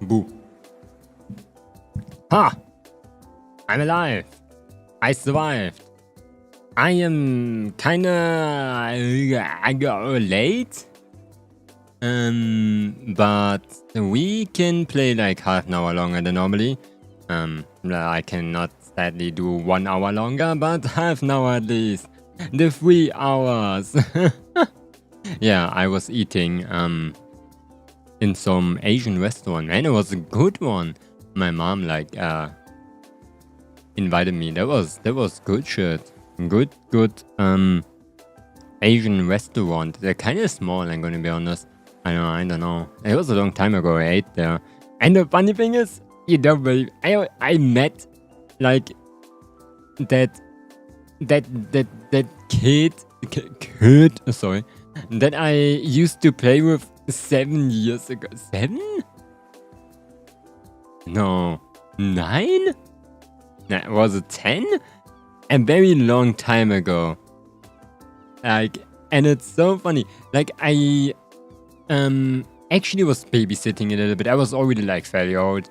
Boo. Ha! I'm alive. I survived. I am kinda late. But we can play like half an hour longer than normally. I cannot sadly do 1 hour longer, but half an hour at least. The 3 hours. Yeah, I was eating in some Asian restaurant, and it was a good one. My mom like invited me. That was good shit. Good Asian restaurant. They're kind of small, I'm gonna be honest. I don't know. It was a long time ago I ate there. And the funny thing is, you don't believe, I met like that kid, sorry, that I used to play with 7 years ago. 7? No, 9? Was it 10? A very long time ago. Like, and it's so funny. Like, I actually was babysitting a little bit. I was already like fairly old,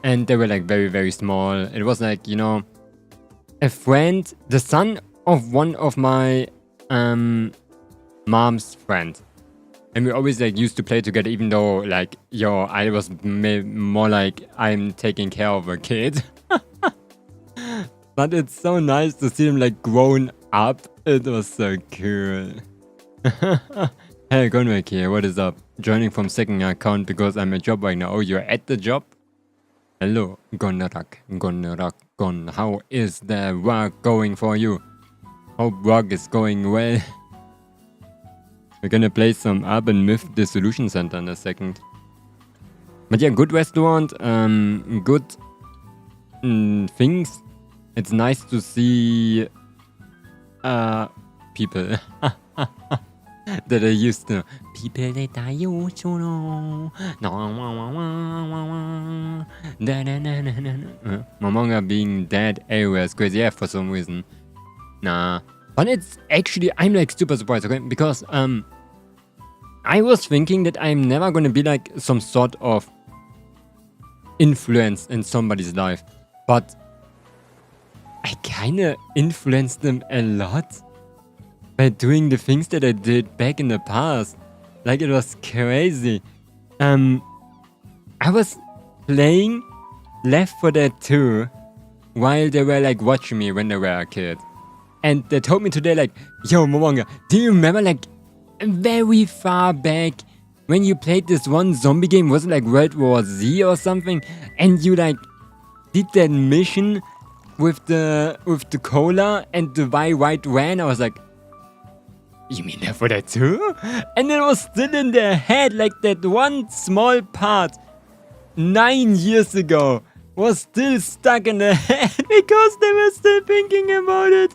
and they were like very, very small. It was like, you know, a friend, the son of one of my mom's friend. And we always like used to play together, even though like, I was more like I'm taking care of a kid. But it's so nice to see him like grown up. It was so cool. Hey, Gunwick here, what is up? Joining from second account because I'm at job right now. Oh, you're at the job? Hello, Gon. How is the work going for you? Hope work is going well. We're gonna play some Urban Myth Dissolution Center in a second. But yeah, good restaurant, good things. It's nice to see people that I used to. People that I used to know. Momonga being dead everywhere is crazy. Yeah, for some reason. Nah. But it's actually, I'm like super surprised, okay? Because I was thinking that I'm never gonna be like some sort of influence in somebody's life. But I kinda influenced them a lot by doing the things that I did back in the past. Like, it was crazy. I was playing Left 4 Dead 2 while they were like watching me when they were a kid. And they told me today like, yo Momonga, do you remember like very far back when you played this one zombie game, was it like World War Z or something? And you like did that mission with the cola and the white van. I was like, you mean that for that too? And it was still in their head, like that one small part 9 years ago was still stuck in their head because they were still thinking about it.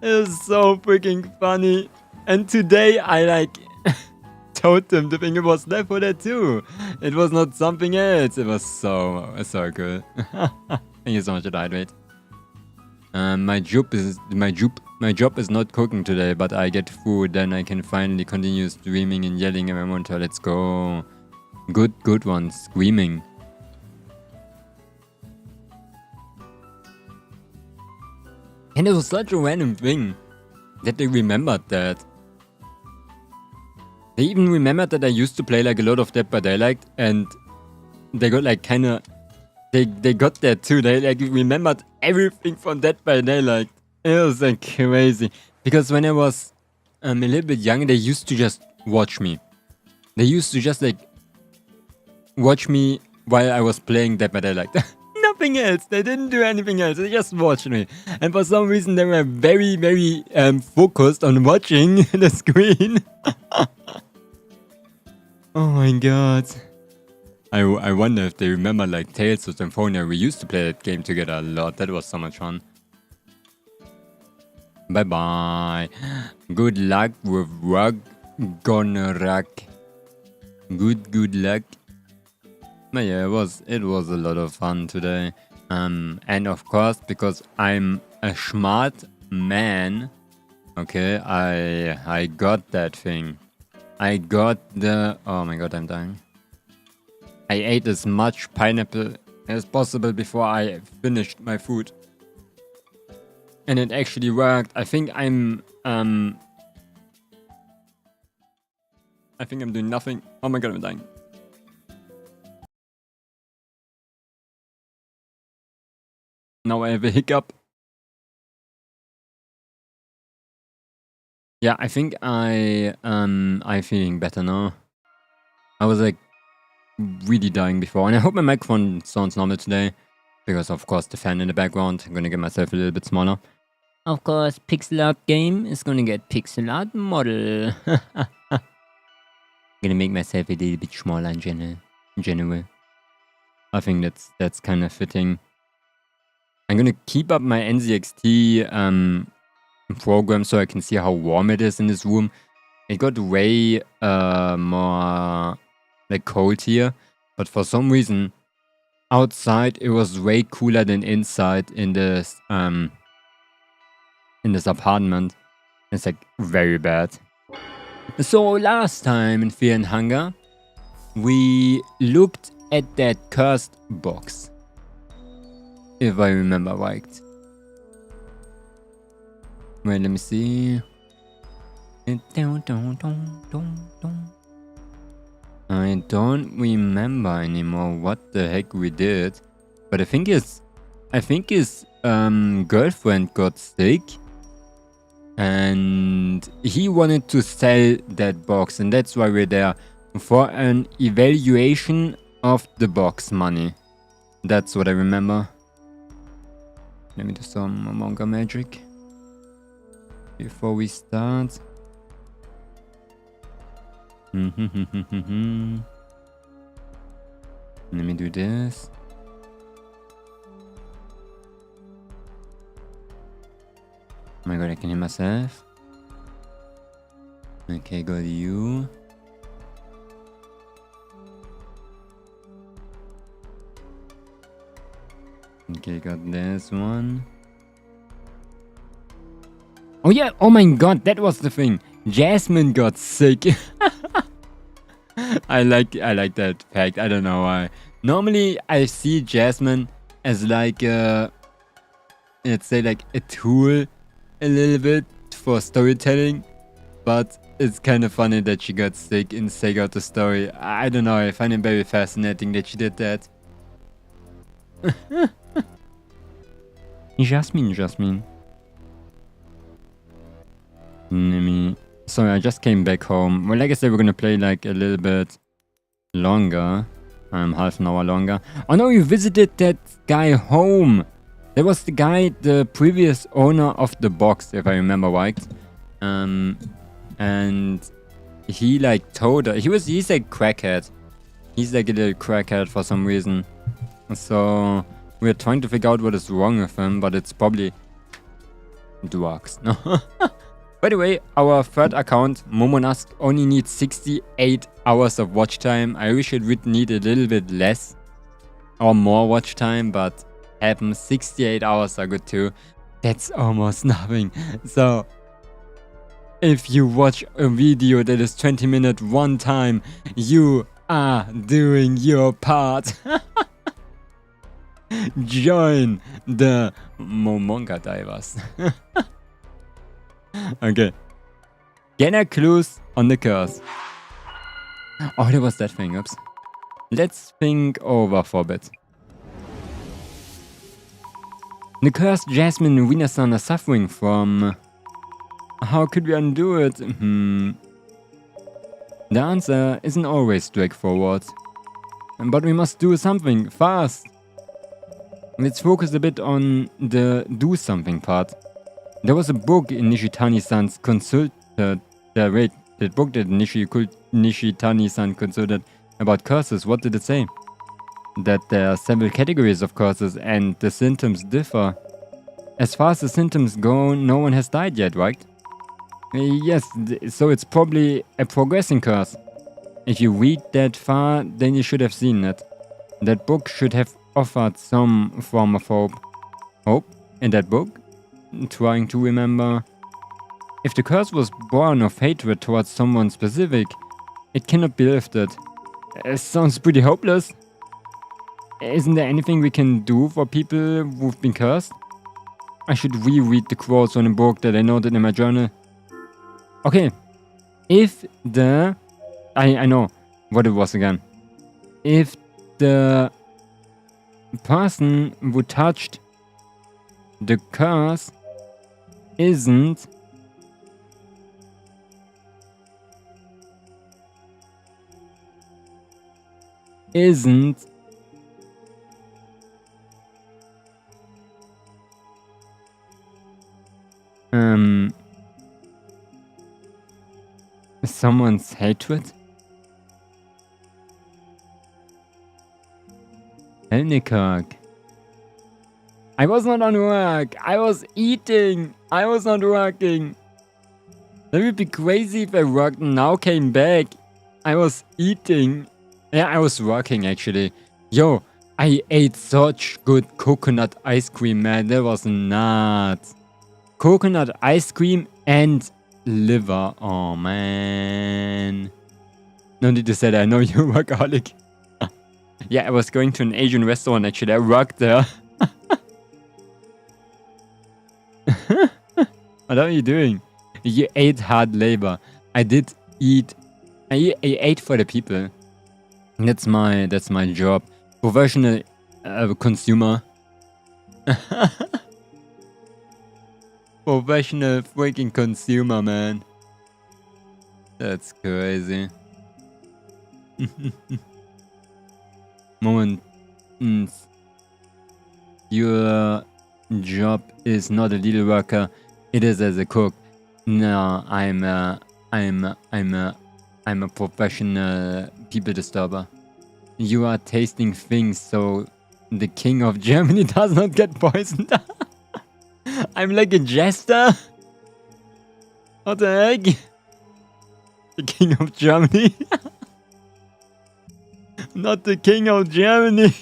It was so freaking funny. And today I like told them the thing was Left 4 Dead too. It was not something else. It was so cool. Thank you so much for that, wait. My job is not cooking today, but I get food, then I can finally continue streaming and yelling at my monitor. Let's go. Good one, screaming. And it was such a random thing that they remembered that. They even remembered that I used to play like a lot of Dead by Daylight, and they got like kinda, they got that too. They like remembered everything from Dead by Daylight. It was like crazy. Because when I was a little bit young, they used to just watch me. They used to just like watch me while I was playing Dead by Daylight. Nothing else. They didn't do anything else. They just watched me. And for some reason, they were very, very focused on watching the screen. Oh my god. I wonder if they remember like Tales of Symphonia. We used to play that game together a lot. That was so much fun. Bye bye. Good luck with work, Gonorak. Good luck. But yeah, it was a lot of fun today. And of course, because I'm a smart man, okay, I got that thing. I got the... Oh my god, I'm dying. I ate as much pineapple as possible before I finished my food. And it actually worked. I think I'm doing nothing. Oh my god, I'm dying. Now I have a hiccup. Yeah, I think I'm feeling better now. I was like really dying before, and I hope my microphone sounds normal today, because of course the fan in the background. I'm gonna get myself a little bit smaller. Of course, pixel art game is gonna get pixel art model. Gonna make myself a little bit smaller in general. I think that's kind of fitting. I'm gonna keep up my NZXT program so I can see how warm it is in this room. It got way more like cold here, but for some reason outside it was way cooler than inside in this apartment. It's like very bad. So last time in Fear and Hunger we looked at that cursed box, if I remember right. Wait, let me see. I don't remember anymore what the heck we did, but I think his girlfriend got sick, and he wanted to sell that box, and that's why we're there for an evaluation of the box money. That's what I remember. Let me do some Momonga magic before we start. Let me do this. Oh my god, I can hear myself. Okay, got you. Okay, got this one. Oh yeah, oh my god, that was the thing. Jasmine got sick. I like that fact. I don't know why. Normally I see Jasmine as like let's say like a tool a little bit for storytelling, but it's kind of funny that she got sick and sang out the story. I don't know, I find it very fascinating that she did that. Jasmine. Sorry, I just came back home. Well, like I said, we're gonna play like a little bit longer. Half an hour longer. Oh no, you visited that guy home. That was the guy, the previous owner of the box, if I remember right. And he like told her, he's like crackhead. He's like a little crackhead for some reason. So we're trying to figure out what is wrong with him, but it's probably drugs. No. By the way, our third account, Momonga, only needs 68 hours of watch time. I wish it would need a little bit less or more watch time, but happens. 68 hours are good too. That's almost nothing. So if you watch a video that is 20 minutes one time, you are doing your part. Join the Momonga divers. Okay. Get clues on the curse. Oh, there was that thing. Oops. Let's think over for a bit. The curse Jasmine and Wiener-san are suffering from. How could we undo it? The answer isn't always straightforward. But we must do something fast. Let's focus a bit on the do something part. There was a book in Nishitani-san's consulted. The book that Nishitani-san consulted about curses, what did it say? That there are several categories of curses and the symptoms differ. As far as the symptoms go, no one has died yet, right? Yes, so it's probably a progressing curse. If you read that far, then you should have seen it. That book should have offered some form of hope in that book. Trying to remember. If the curse was born of hatred towards someone specific, it cannot be lifted. Sounds pretty hopeless. Isn't there anything we can do for people who've been cursed? I should reread the quotes on the book that I noted in my journal. Okay. If the... I know what it was again. If the person who touched the curse isn't someone's hatred? Helnikirk. I was not on work. I was eating. I was not working. That would be crazy if I worked and now came back. I was eating. Yeah, I was working actually. Yo, I ate such good coconut ice cream, man. That was nuts. Coconut ice cream and liver. Oh, man. No need to say that. I know you're a workaholic. Yeah, I was going to an Asian restaurant actually. I worked there. What are you doing? You ate hard labor. I did eat. I ate for the people. That's my job. Professional consumer. Professional freaking consumer, man. That's crazy. Moment. Your job is not a little worker. It is as a cook. No, I'm a professional people disturber. You are tasting things so the king of Germany does not get poisoned. I'm like a jester. What the heck? The king of Germany. Not the king of Germany.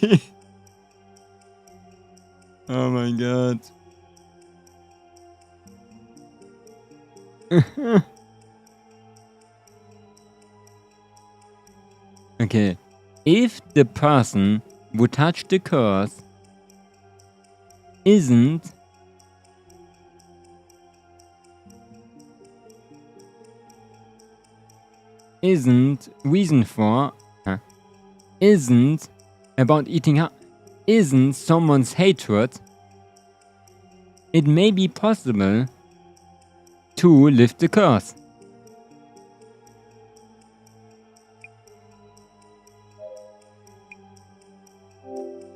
Oh my god. Okay. If the person who touched the curse isn't reason for isn't about eating isn't someone's hatred, it may be possible to lift the curse.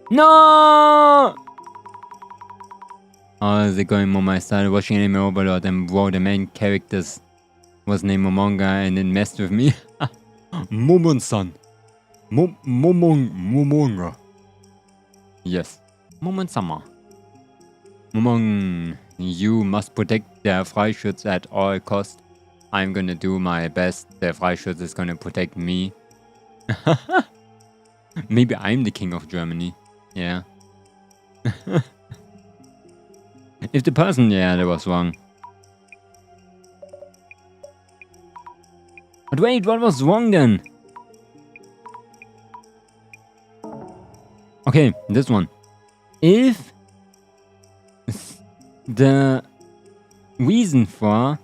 No! Oh, they're going Momo. I started watching Anime Overlord and bro, the main characters was named Momonga and it messed with me. Momon-san. Momonga. Yes. Momon-sama. Momon, you must protect their Freischutz at all costs. I'm gonna do my best. Their Freischutz is gonna protect me. Maybe I'm the king of Germany. Yeah. If the person... Yeah, that was wrong. But wait, what was wrong then? Okay, this one. If the reason for...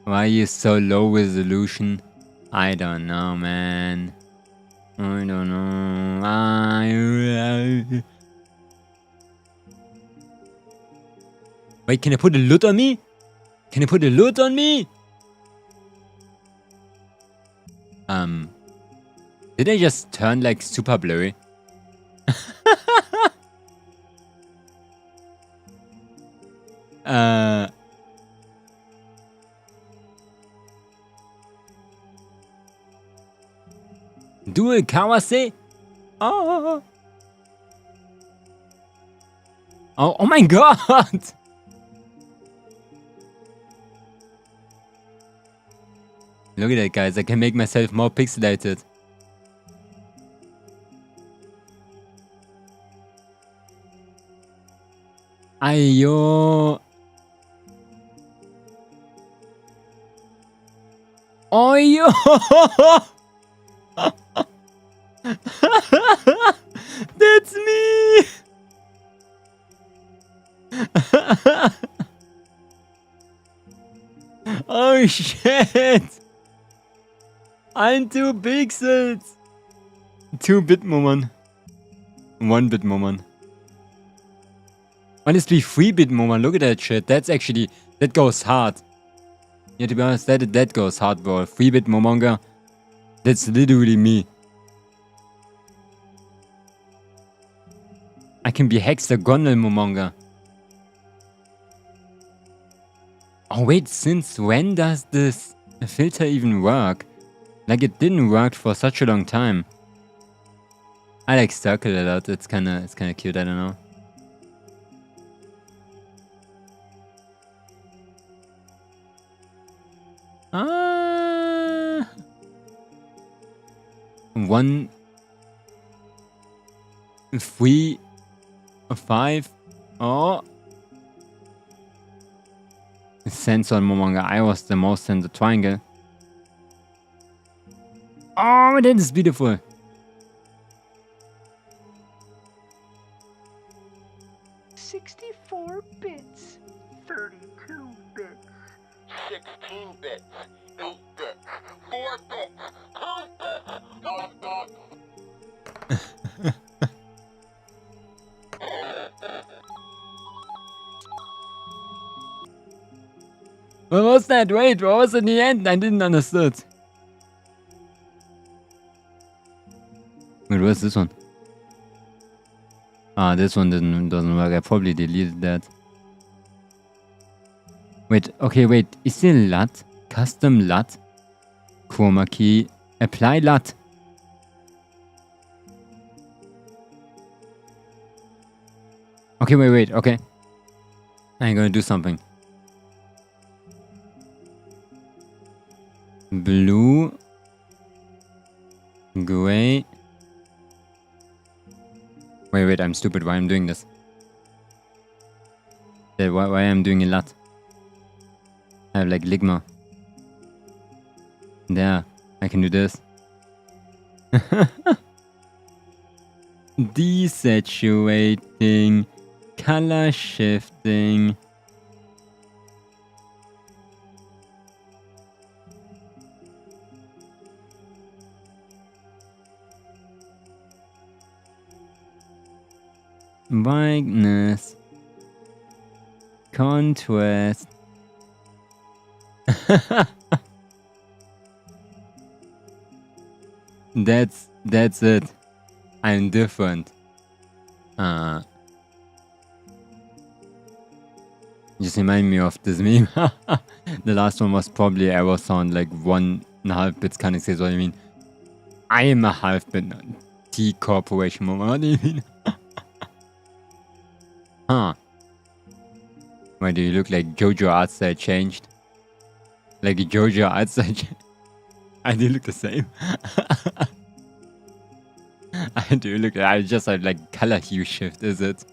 Why are you so low resolution? I don't know, man. I don't know. Wait, can I put a LUT on me? Can I put a LUT on me? Did I just turn like super blurry? Do a Kawase? Oh. Oh my god! Look at that, guys. I can make myself more pixelated. Ayo. Ayo. That's me. Oh shit. I'm 2 pixels. 2-bit Momon. 1-bit Momon. Honestly, 3-bit Momon. Look at that shit. That's actually, that goes hard. Yeah, to be honest, that goes hard, bro. 3-bit Momonga. That's literally me. I can be hexagonal Momonga. Oh wait, since when does this filter even work? Like, it didn't work for such a long time. I like circle a lot. It's kinda cute. I don't know. Ah. 1, 3, 5. Oh. Sensor Momonga. I was the most in the triangle. Oh, that is beautiful. bits, 32 bits, 16 bits, 8 bits, 4 bits, 2 bits, 1 bit. What was that? Wait, what was in the end? I didn't understood. Wait, what's this one? Ah, this one doesn't work. I probably deleted that. Wait, okay, wait. Is there LUT? Custom LUT? Chroma key. Apply LUT. Okay, wait, okay. I'm gonna do something. Blue. Gray. Wait, I'm stupid. Why I'm doing this? Why I'm doing a LUT? I have like Ligma. There, I can do this. Desaturating, color shifting. Brightness, contrast. That's it. I'm different. Just remind me of this meme. The last one was probably error sound like 1.5 bits. Can't say what I mean. I am a half bit. T corporation. What do you mean? Huh. Why do you look like JoJo art style changed? Like a JoJo art style changed? I do look the same. I do look. I just have like color hue shift. Is it?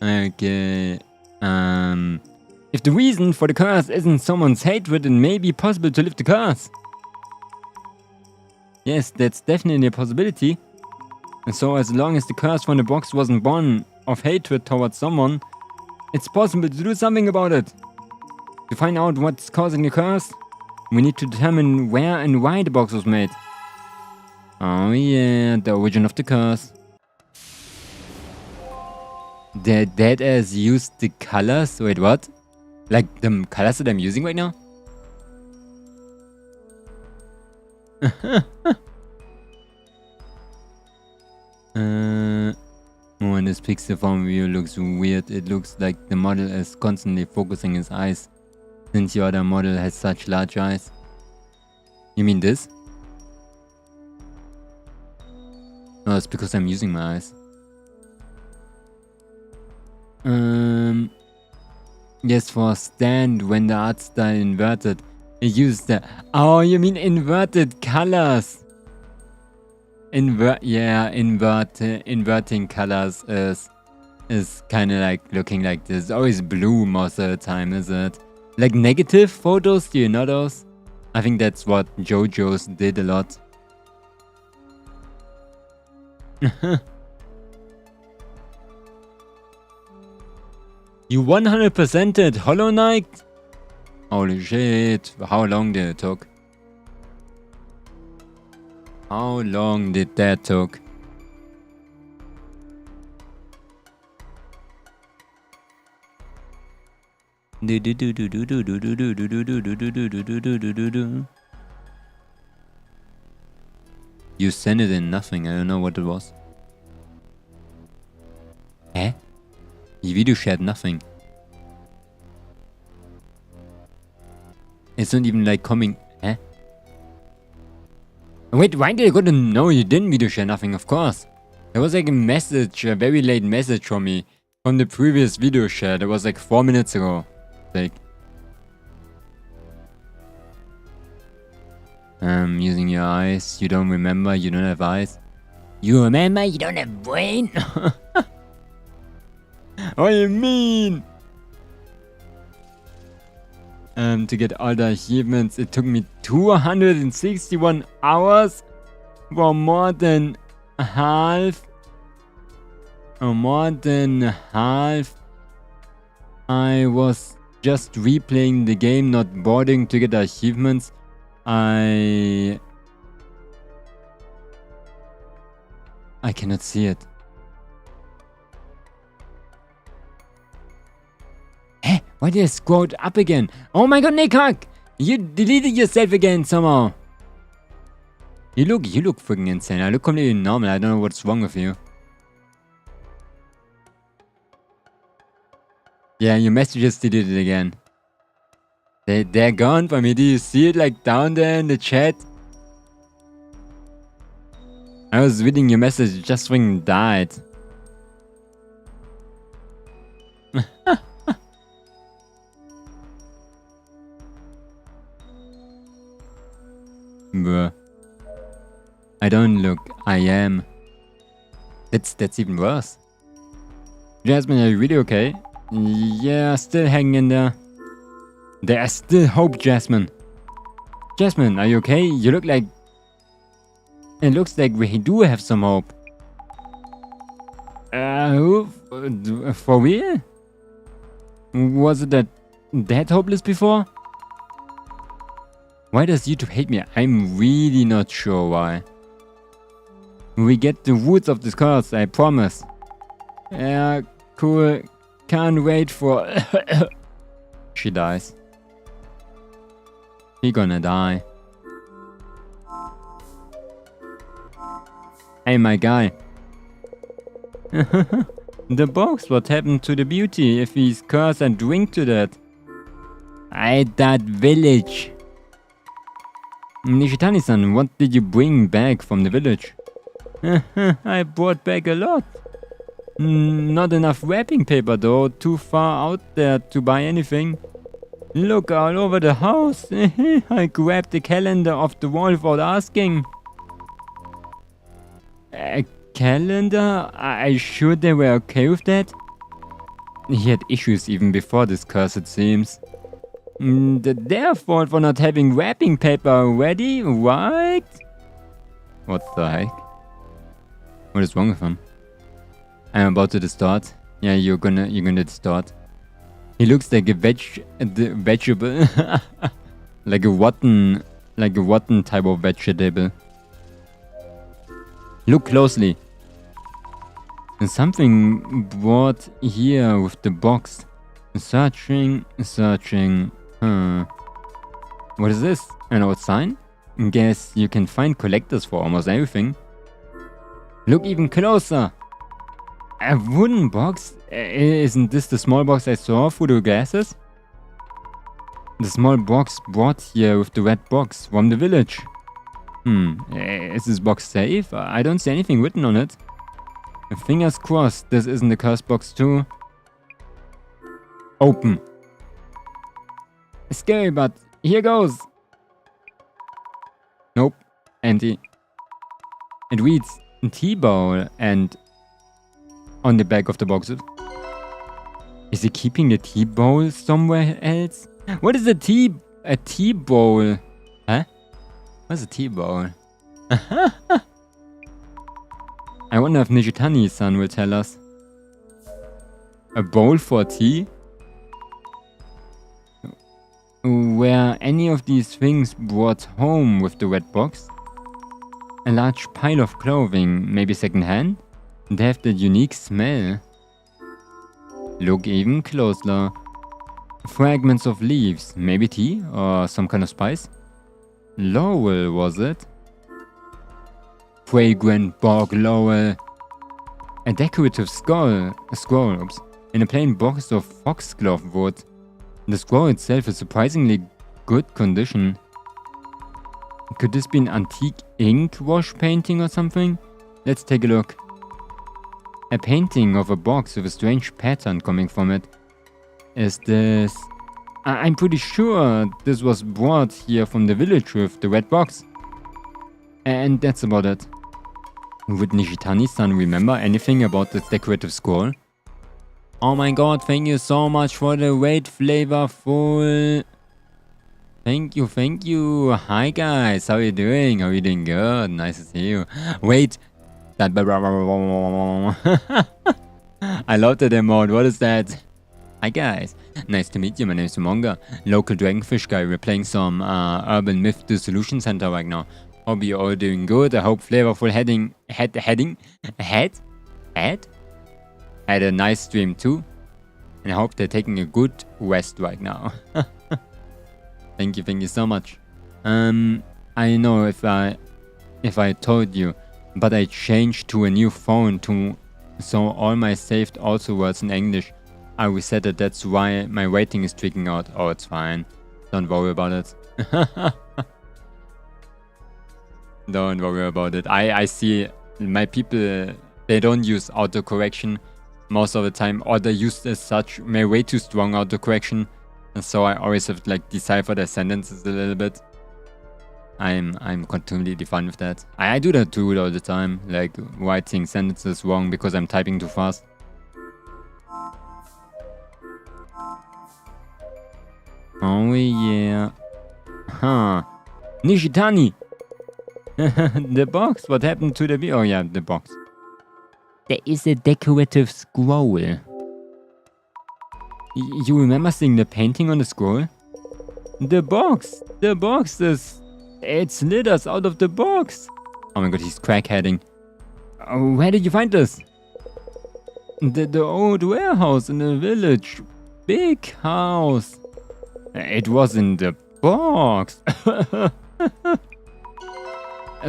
Okay. If the reason for the curse isn't someone's hatred, it may be possible to lift the curse. Yes, that's definitely a possibility. And so, as long as the curse from the box wasn't born of hatred towards someone, it's possible to do something about it. To find out what's causing the curse, we need to determine where and why the box was made. Oh yeah, the origin of the curse. The dead as used the colors. Wait, what? Like the colors that I'm using right now? When this pixel form view looks weird, it looks like the model is constantly focusing his eyes, since your other model has such large eyes. You mean this? No, it's because I'm using my eyes. Yes, for stand when the art style inverted. Use the... Oh, you mean inverted colors. Inverting colors is kind of like looking like this. It's always blue most of the time, is it? Like negative photos, do you know those? I think that's what JoJo's did a lot. You 100%ed Hollow Knight? Holy shit, how long did it took? How long did that took? You sent it in nothing, I don't know what it was. Eh? The video shared nothing. It's not even like coming... Eh? Wait, why did I go to... No, you didn't video share nothing, of course. There was like a message, a very late message from me. From the previous video share, that was like 4 minutes ago. Like... using your eyes. You don't remember, you don't have eyes. You remember, you don't have brain? What do you mean? To get all the achievements, it took me 261 hours for more than half. More than half. I was just replaying the game, not boarding to get the achievements. I cannot see it. Hey, why did I scroll up again? Oh my god, Nickhack! You deleted yourself again somehow. You look freaking insane. I look completely normal. I don't know what's wrong with you. Yeah, your messages deleted again. They're gone for me. Do you see it like down there in the chat? I was reading your message, it just freaking died. Bruh. I don't look, I am. That's even worse. Jasmine, are you really okay? Yeah, still hanging in there. There's still hope, Jasmine. Jasmine, are you okay? You look like... It looks like we do have some hope. For real? Was it that hopeless before? Why does YouTube hate me? I'm really not sure why. We get the roots of this curse, I promise. Yeah, cool. Can't wait for... She dies. He gonna die. Hey, my guy. The box, what happened to the beauty if he's cursed and drink to that? At that village. Nishitani-san, what did you bring back from the village? I brought back a lot. Not enough wrapping paper though, too far out there to buy anything. Look all over the house. I grabbed the calendar off the wall without asking. A calendar? I sure they were okay with that? He had issues even before this curse, it seems. Their fault for not having wrapping paper ready, right? What the heck? What is wrong with him? I'm about to distort. Yeah, you're gonna distort. He looks like a vegetable. like a rotten type of vegetable. Look closely. There's something brought here with the box. Searching. What is this? An old sign? Guess you can find collectors for almost everything. Look even closer. A wooden box? Isn't this the small box I saw through the glasses? The small box brought here with the red box from the village. Is this box safe? I don't see anything written on it. Fingers crossed this isn't the curse box too. Open. Scary, but here goes. Nope. And it reads tea bowl and on the back of the box. Is he keeping the tea bowl somewhere else? What is a tea bowl? Huh? What's a tea bowl? I wonder if Nishitani-san will tell us. A bowl for tea? Were any of these things brought home with the red box? A large pile of clothing, maybe second-hand? They have that unique smell. Look even closer. Fragments of leaves, maybe tea or some kind of spice? Laurel, was it? Fragrant bog laurel. A decorative scroll, in a plain box of foxglove wood. The scroll itself is surprisingly good condition. Could this be an antique ink wash painting or something? Let's take a look. A painting of a box with a strange pattern coming from it. Is this... I'm pretty sure this was brought here from the village with the red box. And that's about it. Would Nishitani-san remember anything about this decorative scroll? Oh my god, thank you so much for the weight flavorful. Thank you. Hi guys, how are you doing? How are you doing? Good, nice to see you. Wait. I love that emote, what is that? Hi guys, nice to meet you, my name is Momonga. Local Dragonfish guy, we're playing some Urban Myth Dissolution Center right now. Hope you're all doing good, I hope flavorful had a nice stream too. And I hope they're taking a good rest right now. Thank you so much. I know if I told you, but I changed to a new phone so all my saved also words in English. I reset it, that's why my rating is tweaking out. Oh, it's fine. Don't worry about it. Don't worry about it. I see my people, they don't use autocorrection most of the time, or they use as such way too strong autocorrection. And so I always have to like decipher their sentences a little bit. I'm completely fine with that. I do that too all the time, like writing sentences wrong because I'm typing too fast. Oh yeah. Huh. Nishitani! The box? What happened to the... Oh yeah, the box. There is a decorative scroll. You remember seeing the painting on the scroll? The box! The box is... It slithers out of the box! Oh my god, he's crackheading. Where did you find this? The old warehouse in the village. Big house. It was in the box.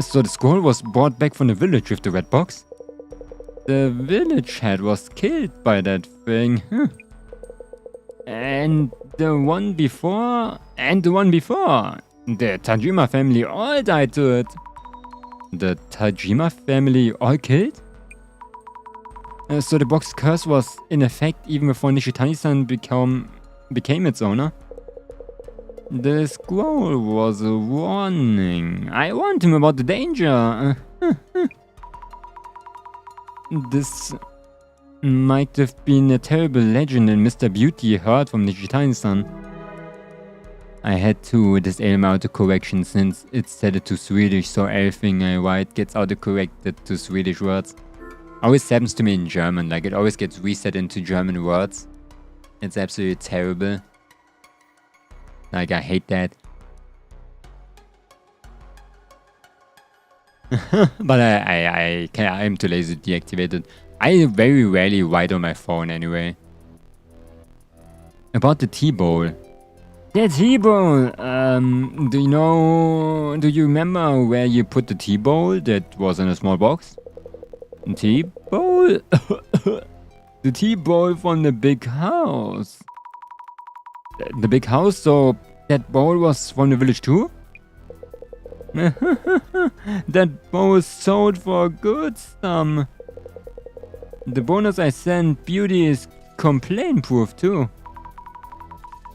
So the scroll was brought back from the village with the red box? The village head was killed by that thing. And the one before... The Tajima family all died to it. The Tajima family all killed? So the box curse was in effect even before Nishitani-san became its owner? The scroll was a warning. I warned him about the danger. This might have been a terrible legend and Mr. Beauty heard from Nishitani-san. I had to disable my autocorrection since it's set it to Swedish, so everything I write gets autocorrected to Swedish words. Always happens to me in German, like it always gets reset into German words. It's absolutely terrible. Like I hate that. But I'm too lazy to deactivate it. I very rarely write on my phone anyway. About the tea bowl. The tea bowl! Do you remember where you put the tea bowl that was in a small box? Tea bowl? The tea bowl from the big house. The big house, so that bowl was from the village too? That bowl was sold for a good sum. The bonus I sent Beauty is complaint proof too.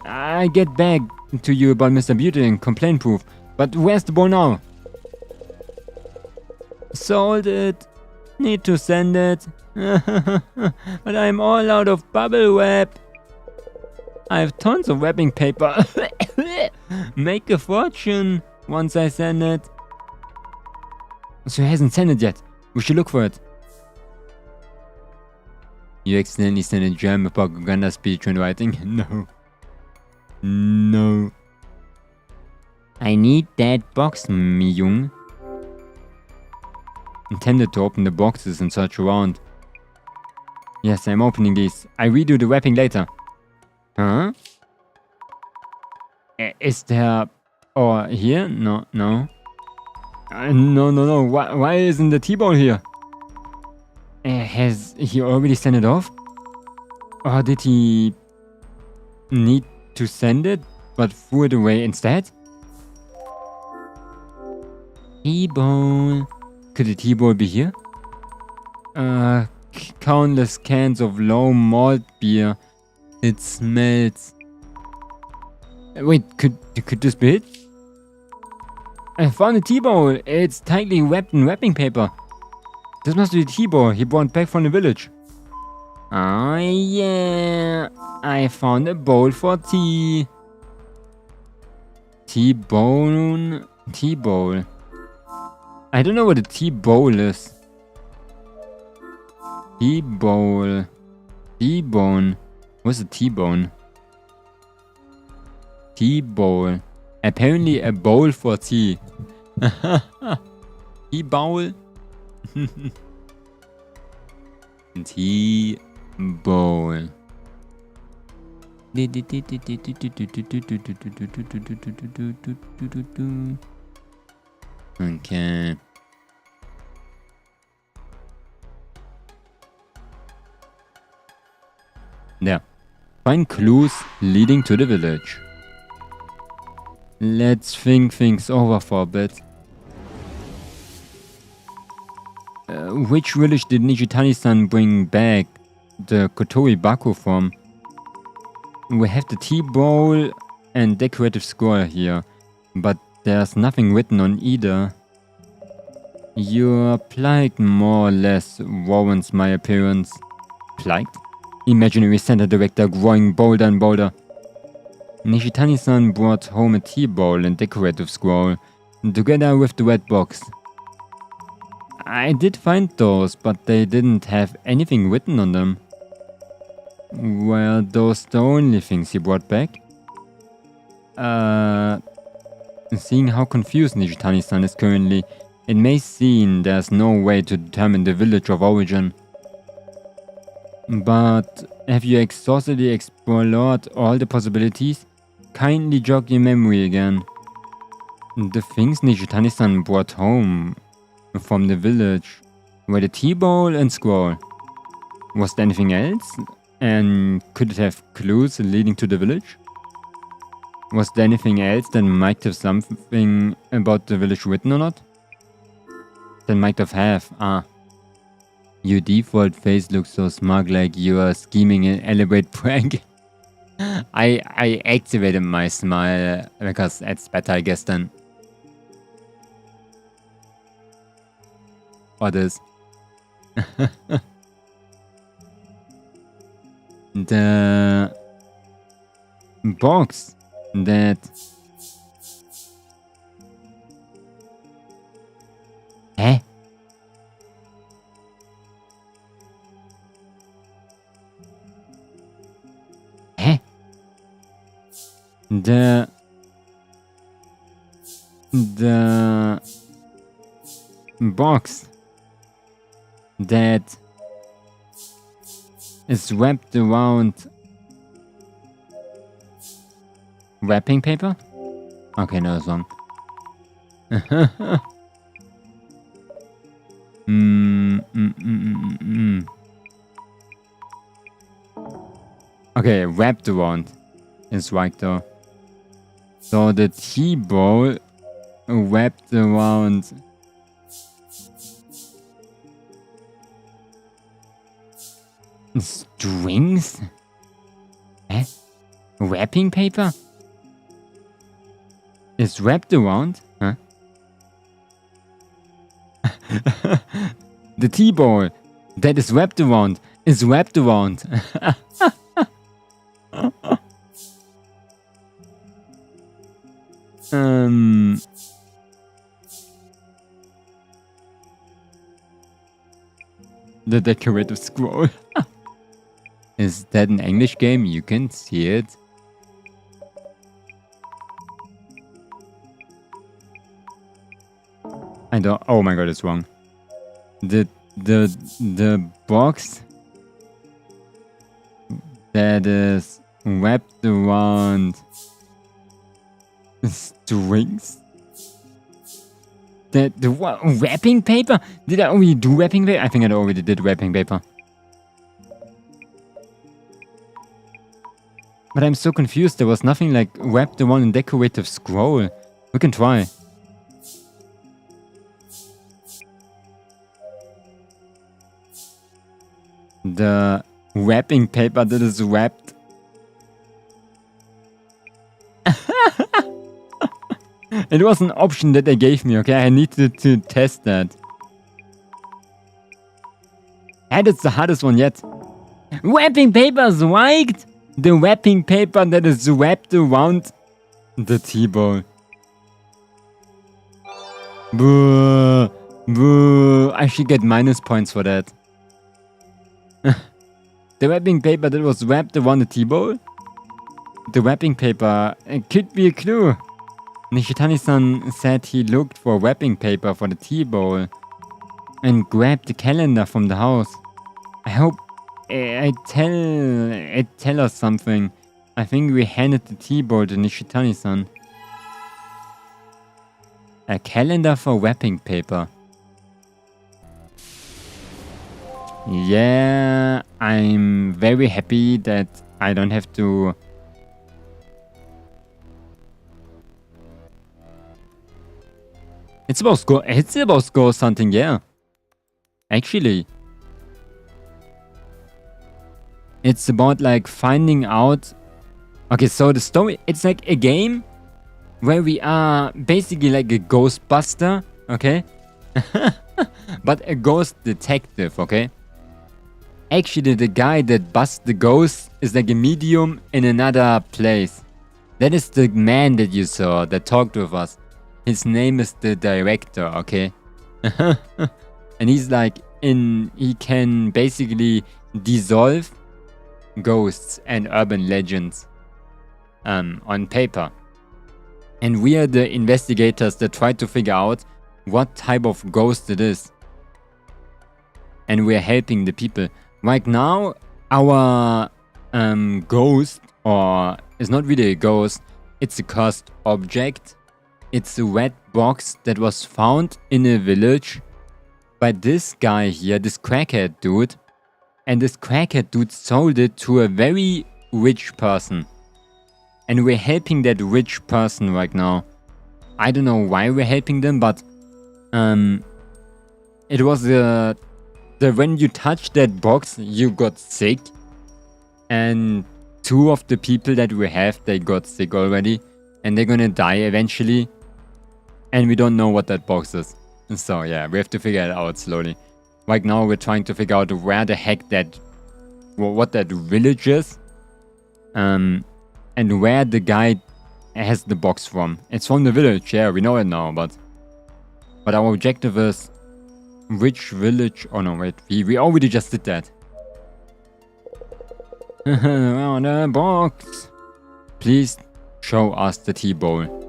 I get back to you about Mr. Beauty and complaint proof, but where's the bowl now? Sold it. Need to send it. But I'm all out of bubble wrap. I have tons of wrapping paper. Make a fortune once I send it. So he hasn't sent it yet. We should look for it. You accidentally sent a German propaganda speech when writing? No. No. I need that box, me Jung. Intended to open the boxes and search around. Yes, I'm opening these. I redo the wrapping later. Huh? Is there... Or here? No, no. No. Why isn't the T-ball here? Has he already sent it off? Or did he need to send it, but threw it away instead? T-ball. Could the T-ball be here? Countless cans of low malt beer. It smells. Wait, could this be it? I found a T-ball. It's tightly wrapped in wrapping paper. This must be the T-ball he brought back from the village. Oh yeah, I found a bowl for tea. T-bone. T-bowl. I don't know what a T-bowl is. T-bowl. T-bone. What's a T-bone? T-bowl. Apparently a bowl for tea. T-bowl? T-bowl. Okay. There. Find clues leading to the village. Let's think things over for a bit. Which village did Nishitani-san bring back the Kotori Baku from? We have the tea bowl and decorative square here, but there's nothing written on either. Your plight more or less warrants my appearance. Plight? Imaginary center director growing bolder and bolder. Nishitani-san brought home a tea bowl and decorative scroll, together with the red box. I did find those, but they didn't have anything written on them. Were those the only things he brought back? Seeing how confused Nishitani-san is currently, it may seem there's no way to determine the village of origin. But have you exhaustively explored all the possibilities? Kindly jog your memory again. The things Nishitani-san brought home from the village were the tea bowl and scroll. Was there anything else? And could it have clues leading to the village? Was there anything else that might have something about the village written or not? That might have. Your default face looks so smug, like you are scheming an elaborate prank. I activated my smile because it's better, I guess, then. Or this. The box that the box that is wrapped around wrapping paper? Okay, no, that's wrong. Okay, wrapped around is right though. So the tea bowl wrapped around strings? Wrapping paper? Is wrapped around? Huh? The T-ball that is wrapped around is wrapped around. The decorative scroll. Is that an English game? You can see it. I don't. Oh my god, it's wrong. The box that is wrapped around strings. The what? Wrapping paper? Did I already do wrapping paper? I think I already did wrapping paper. But I'm so confused. There was nothing like wrapped around a decorative scroll. We can try. The wrapping paper that is wrapped. It was an option that they gave me, okay? I needed to test that. And it's the hardest one yet. Wrapping paper is right! The wrapping paper that is wrapped around the T-ball. Boo! Boo! I should get minus points for that. The wrapping paper that was wrapped around the T-ball? The wrapping paper could be a clue. Nishitani-san said he looked for wrapping paper for the T-ball and grabbed the calendar from the house. I hope it tell us something. I think we handed the T-ball to Nishitani-san. A calendar for wrapping paper. Yeah, I'm very happy that I don't have to... It's about ghost hunting, yeah. Actually. It's about like finding out... Okay, so the story, it's like a game where we are basically like a ghostbuster, okay? But a ghost detective, okay? Actually, the guy that busts the ghost is like a medium in another place. That is the man that you saw that talked with us. His name is the director, okay? And he's like he can basically dissolve ghosts and urban legends on paper. And we are the investigators that try to figure out what type of ghost it is. And we're helping the people. Right now, our ghost, or it's not really a ghost, it's a cursed object. It's a red box that was found in a village by this guy here, this crackhead dude. And this crackhead dude sold it to a very rich person. And we're helping that rich person right now. I don't know why we're helping them, but it was when you touched that box, you got sick. And 2 of the people that we have, they got sick already. And they're gonna die eventually. And we don't know what that box is. So yeah, we have to figure it out slowly. Right now we're trying to figure out where the heck what that village is. And where the guy has the box from. It's from the village, yeah, we know it now, but our objective is which village? Oh no, wait, we already just did that. On the box. Please show us the T-bowl.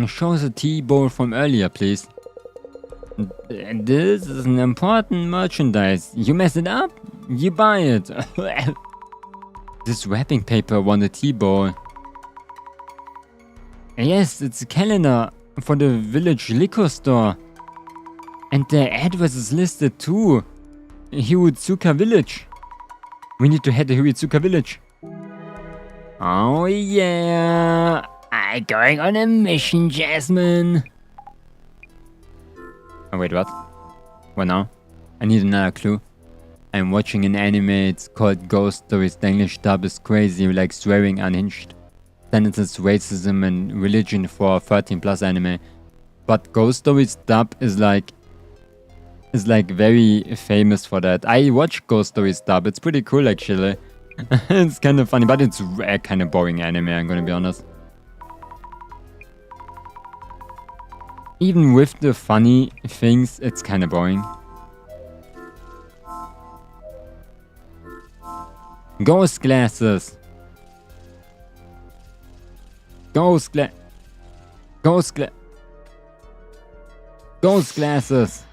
Show us the T-bowl from earlier, please. This is an important merchandise. You mess it up, you buy it. This wrapping paper won the T-bowl. Yes, it's a calendar for the village liquor store. And the address is listed too. Hiritsuka village. We need to head to Hiritsuka village. Oh yeah. I'm going on a mission, Jasmine. Oh wait, what? What now? I need another clue. I'm watching an anime, it's called Ghost Stories. The English dub is crazy, like swearing unhinged. Sentences, racism and religion for 13+ anime. But Ghost Stories dub is like very famous for that. I watch Ghost Stories dub. It's pretty cool actually. It's kind of funny, but it's a kind of boring anime, I'm gonna be honest. Even with the funny things, it's kind of boring. Ghost glasses. Ghost glasses.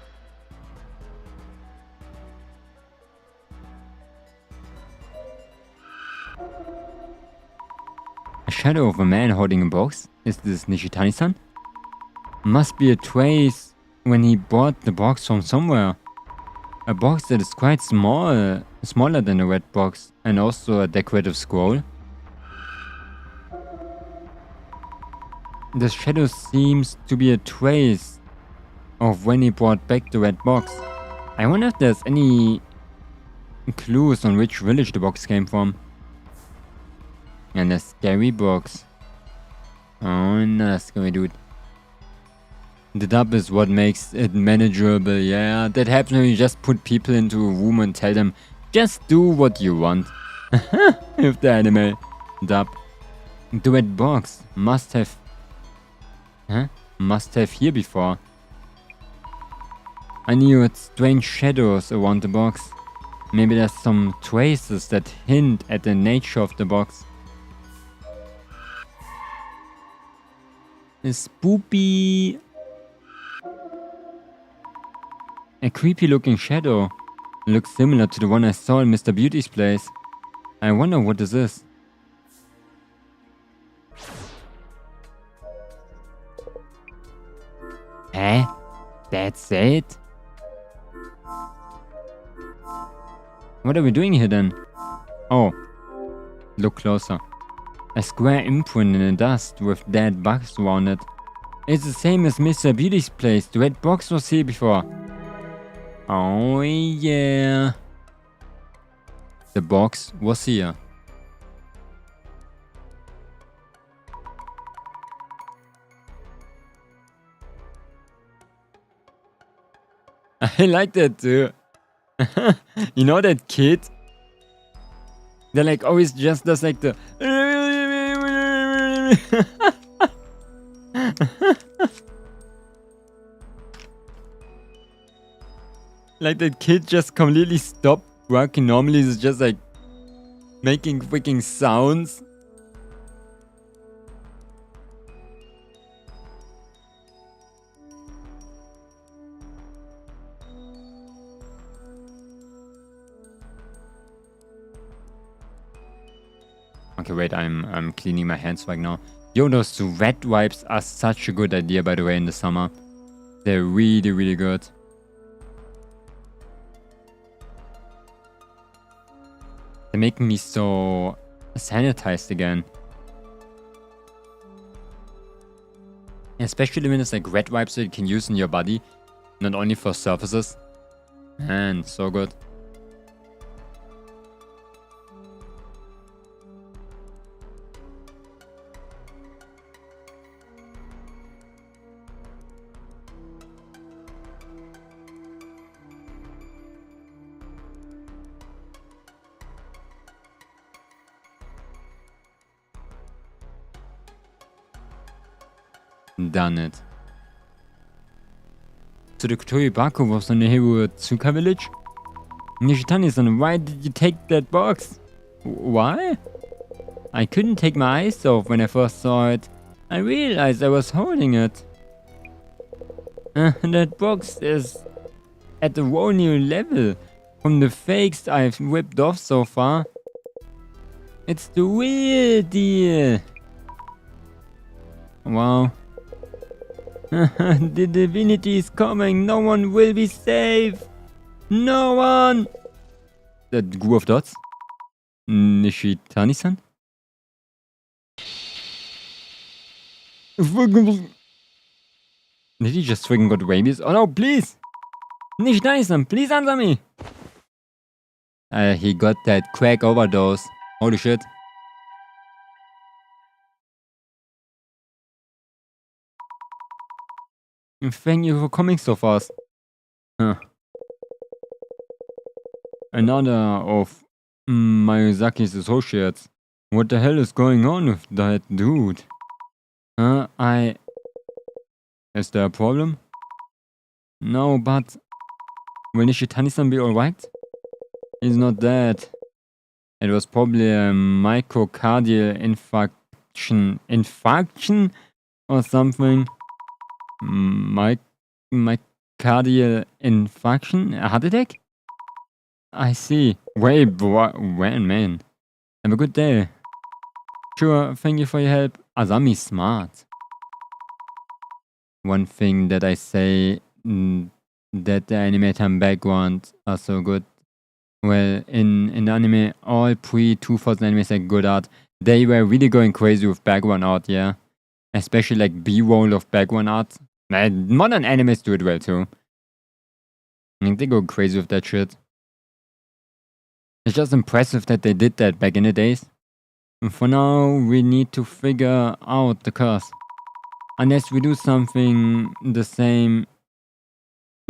A shadow of a man holding a box? Is this Nishitani-san? Must be a trace when he bought the box from somewhere. A box that is quite small, smaller than a red box, and also a decorative scroll. The shadow seems to be a trace of when he brought back the red box. I wonder if there's any clues on which village the box came from. And a scary box. Oh, not a scary dude. The dub is what makes it manageable. Yeah, that happens when you just put people into a room and tell them, just do what you want. With the anime dub. The red box must have here before. I knew it's strange shadows around the box. Maybe there's some traces that hint at the nature of the box. A spoopy... A creepy looking shadow. Looks similar to the one I saw in Mr. Beauty's place. I wonder what this is. Huh? That's it? What are we doing here then? Oh. Look closer. A square imprint in the dust with dead bugs around it. It's the same as Mr. Beauty's place. The red box was here before. Oh yeah. The box was here. I like that too. You know that kid? They're like always just does like the... Like that kid just completely stopped working. Normally it's just like making freaking sounds. Okay, wait, I'm cleaning my hands right now. Yo, those wet wipes are such a good idea, by the way, in the summer. They're really, really good. They're making me so sanitized again. Especially when it's like wet wipes that you can use on your body, not only for surfaces. Man, so good. Done it. So the Kotori was on the Hiratsuka village? Nishitani-san, why did you take that box? Why? I couldn't take my eyes off when I first saw it. I realized I was holding it. That box is at a whole new level from the fakes I've ripped off so far. It's the real deal. Wow. The divinity is coming. No one will be safe. No one. The group of dots? Nishitani-san? Did he just freaking got rabies? Oh no, please! Nishitani-san, please answer me! He got that crack overdose. Holy shit. Thank you for coming so fast. Huh. Another of Miyazaki's associates. What the hell is going on with that dude? Is there a problem? No, but will Nishitani-san be alright? He's not dead. It was probably a myocardial infarction or something. Myocardial infarction? A heart attack? I see. Wait, when, man? Have a good day. Sure, thank you for your help. Asami's smart. One thing that I say that the animator backgrounds are so good. Well, in anime, all pre-2000 animes are good art. They were really going crazy with background art, yeah. Especially like B-roll of background art. Modern animes do it well too. I think they go crazy with that shit. It's just impressive that they did that back in the days. For now, we need to figure out the curse. Unless we do something, the same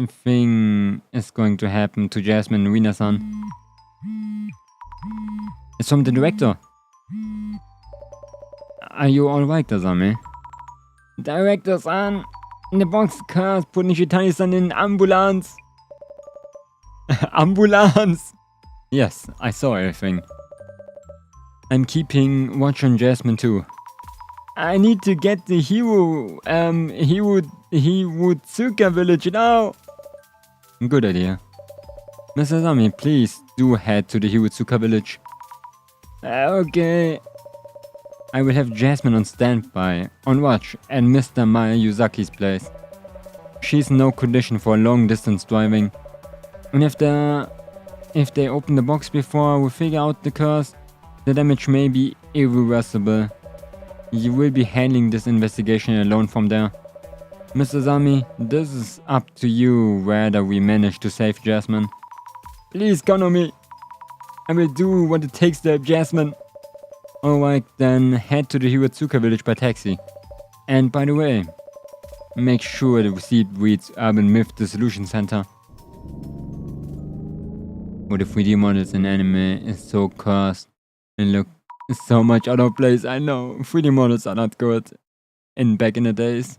thing is going to happen to Jasmine and Rina-san. It's from the director. Are you alright, Asami? Director-san! In the box curse, put Nishitani-san in ambulance! Ambulance! Yes, I saw everything. I'm keeping watch on Jasmine too. I need to get the Hiwotsuka village now. Good idea. Mr. Asami, please do head to the Hiwotsuka village. Okay. I will have Jasmine on standby, on watch, at Mr. Miyazaki's place. She's in no condition for long distance driving. And if they open the box before we figure out the curse, the damage may be irreversible. You will be handling this investigation alone from there. Mr. Asami, this is up to you whether we manage to save Jasmine. Please count on me. I will do what it takes to help Jasmine. Alright, then head to the Hiwotsuka village by taxi. And by the way, make sure the receipt reads Urban Myth Dissolution Center. Oh, the 3D models in anime is so cursed. And look so much out of place, I know. 3D models are not good. Back in the days.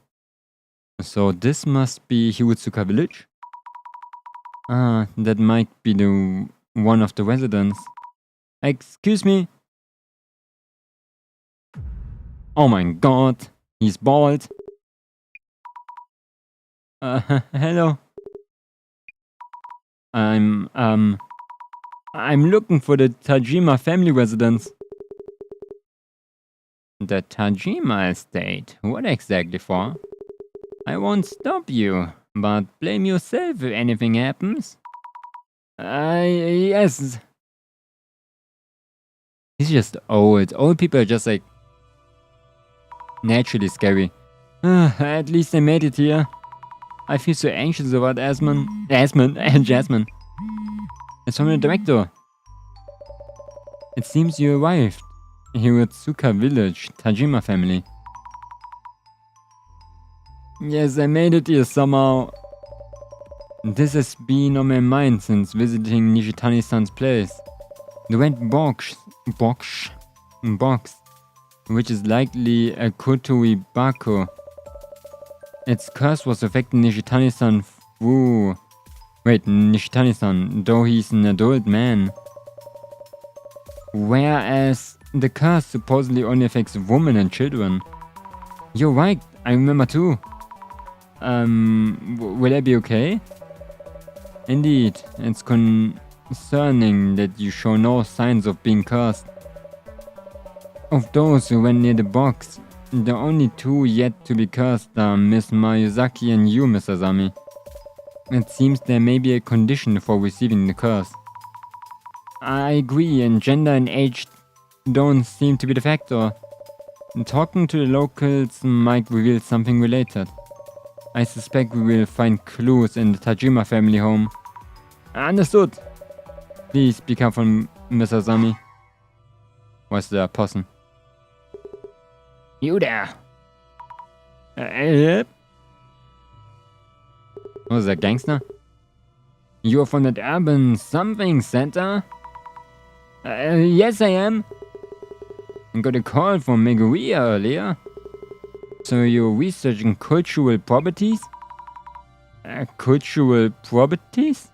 So this must be Hiwotsuka village? Ah, that might be the one of the residents. Excuse me? Oh my god, he's bald. Hello. I'm looking for the Tajima family residence. The Tajima estate? What exactly for? I won't stop you, but blame yourself if anything happens. Yes. He's just old. Old people are just like naturally scary. At least I made it here. I feel so anxious about Jasmine. It's from the director. It seems you arrived. Hiwotsuka village, Tajima family. Yes, I made it here somehow. This has been on my mind since visiting Nishitani-san's place. The red box, which is likely a Kotoi Bako. Its curse was affecting Nishitani-san through... Wait, Nishitani-san, though he's an adult man. Whereas the curse supposedly only affects women and children. You're right, I remember too. Will I be okay? Indeed, it's concerning that you show no signs of being cursed. Of those who went near the box, the only two yet to be cursed are Miss Miyazaki and you, Mr. Asami. It seems there may be a condition for receiving the curse. I agree, and gender and age don't seem to be the factor. Talking to the locals might reveal something related. I suspect we will find clues in the Tajima family home. Understood. Please be careful, Mr. Asami. Was the person? You there? Yep. Was that gangster? You're from that urban something center? Yes, I am. I got a call from Meguia earlier. So you're researching cultural properties? Cultural properties?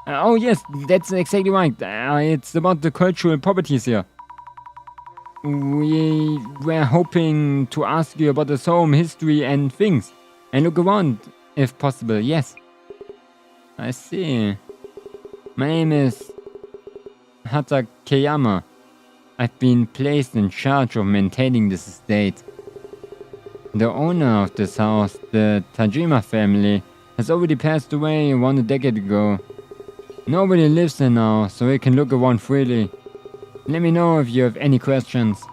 Oh yes, that's exactly right. It's about the cultural properties here. We were hoping to ask you about the home history and things. And look around, if possible, yes. I see. My name is Hatakeyama. I've been placed in charge of maintaining this estate. The owner of this house, the Tajima family, has already passed away around a decade ago. Nobody lives there now, so we can look around freely. Let me know if you have any questions.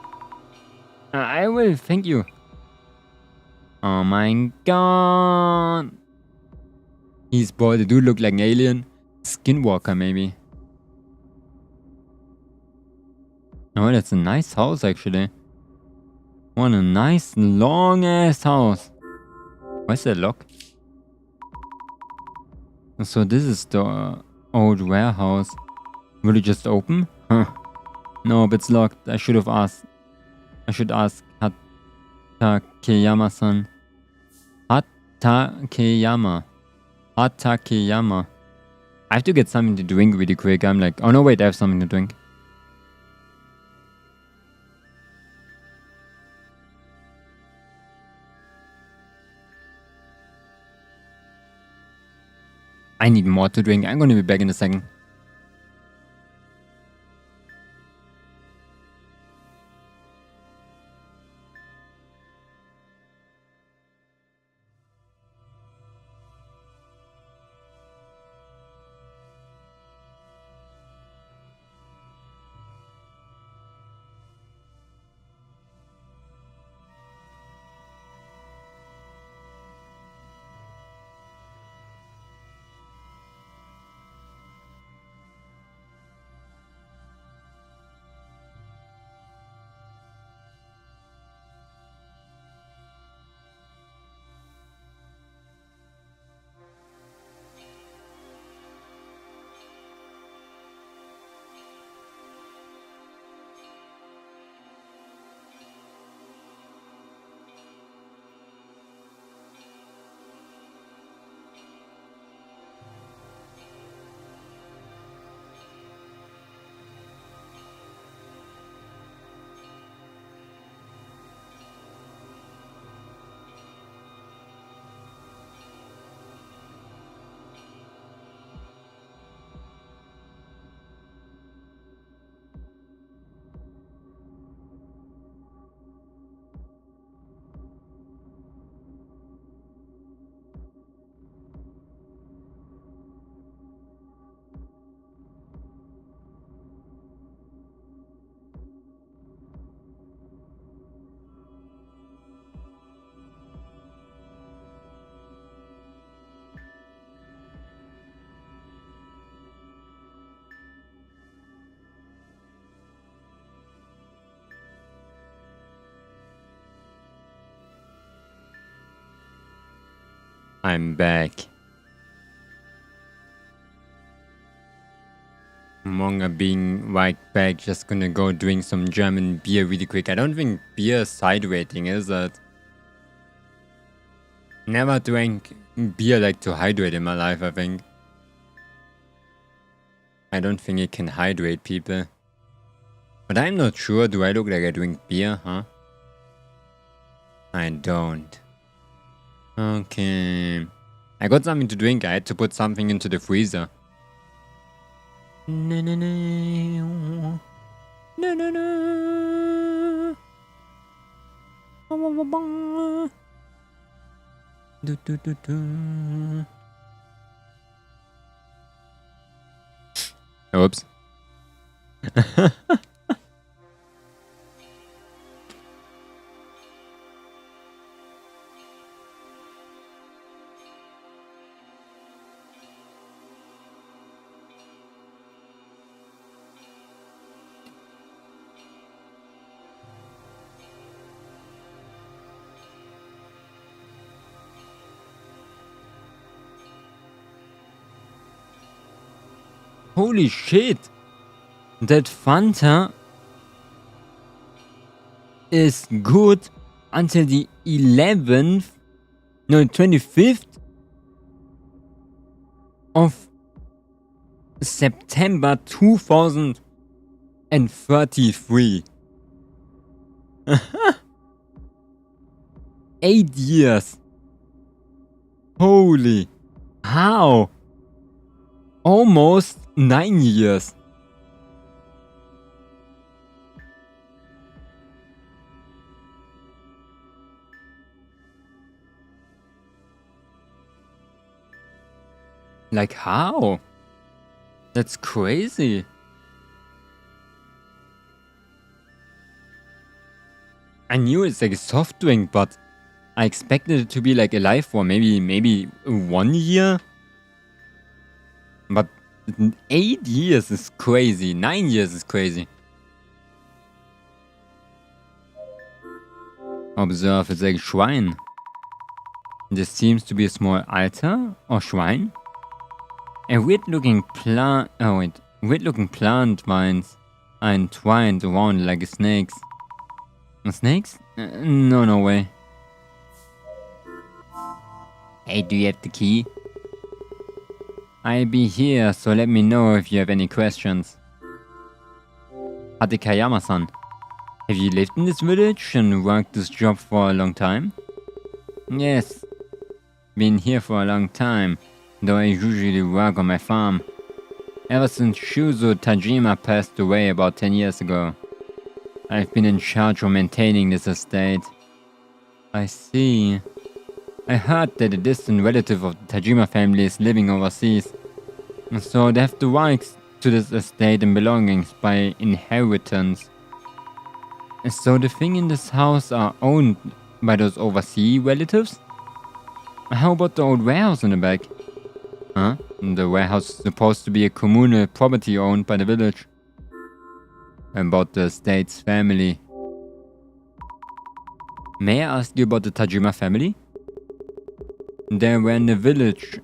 I will, thank you. Oh my god. He's boy, the dude look like an alien. Skinwalker maybe. Oh, that's a nice house actually. What a nice long ass house. Where's that lock? So this is the old warehouse. Will it just open? Huh. No, it's locked. I should have asked. I should ask Hatakeyama-san. Hatakeyama. Hatakeyama. I have to get something to drink really quick. I'm like, oh no, wait, I have something to drink. I need more to drink. I'm gonna be back in a second. I'm back. Momonga being right back, just gonna go drink some German beer really quick. I don't think beer is hydrating, is it? Never drank beer like to hydrate in my life, I think. I don't think it can hydrate people. But I'm not sure, do I look like I drink beer, huh? I don't. Okay. I got something to drink, I had to put something into the freezer. No, no, no. No, no, no. Do, do, do, do. Oops. Holy shit! That Fanta is good until the 25th of September 2033. 8 years. Holy. How? Almost 9 years. Like how? That's crazy. I knew it's like a soft drink, but I expected it to be like alive for maybe 1 year. But 8 years is crazy. 9 years is crazy. Observe, it's like shrine. This seems to be a small altar or shrine. A weird-looking plant. Oh wait, weird-looking plant vines are entwined around like snakes. Snakes? No way. Hey, do you have the key? I'll be here, so let me know if you have any questions. Hatekayama-san, have you lived in this village and worked this job for a long time? Yes, been here for a long time, though I usually work on my farm. Ever since Shuzo Tajima passed away about 10 years ago. I've been in charge of maintaining this estate. I see. I heard that a distant relative of the Tajima family is living overseas, so they have the rights to this estate and belongings by inheritance. So the things in this house are owned by those overseas relatives? How about the old warehouse in the back? Huh? The warehouse is supposed to be a communal property owned by the village. About the estate's family. May I ask you about the Tajima family? They were the village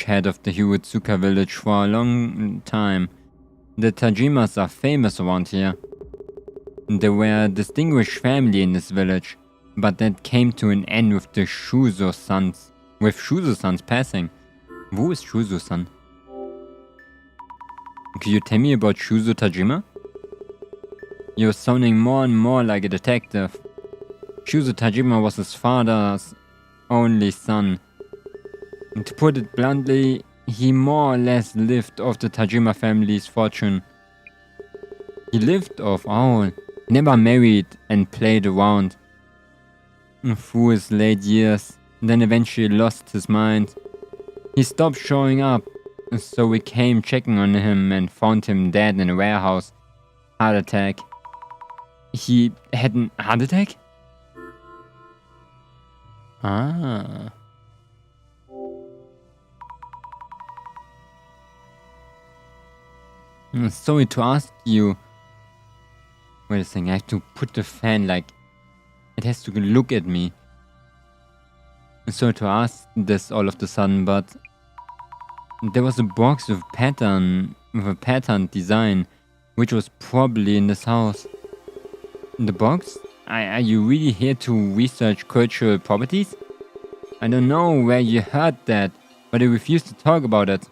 head of the Hiwatsuka village for a long time. The Tajimas are famous around here. They were a distinguished family in this village, but that came to an end with the Shuzo sons. With Shuzo sons passing. Who is Shuzo san? Could you tell me about Shuzo Tajima? You're sounding more and more like a detective. Shuzo Tajima was his father's only son. To put it bluntly, he more or less lived off the Tajima family's fortune. He lived off all, never married and played around. Through his late years, then eventually lost his mind. He stopped showing up, so we came checking on him and found him dead in a warehouse. Heart attack. He had a heart attack? Ah. Sorry to ask you. Wait a second, I have to put the fan like it has to look at me. Sorry to ask this all of a sudden, but there was a box with a pattern design, which was probably in this house. The box? Are you really here to research cultural properties? I don't know where you heard that, but I refuse to talk about it.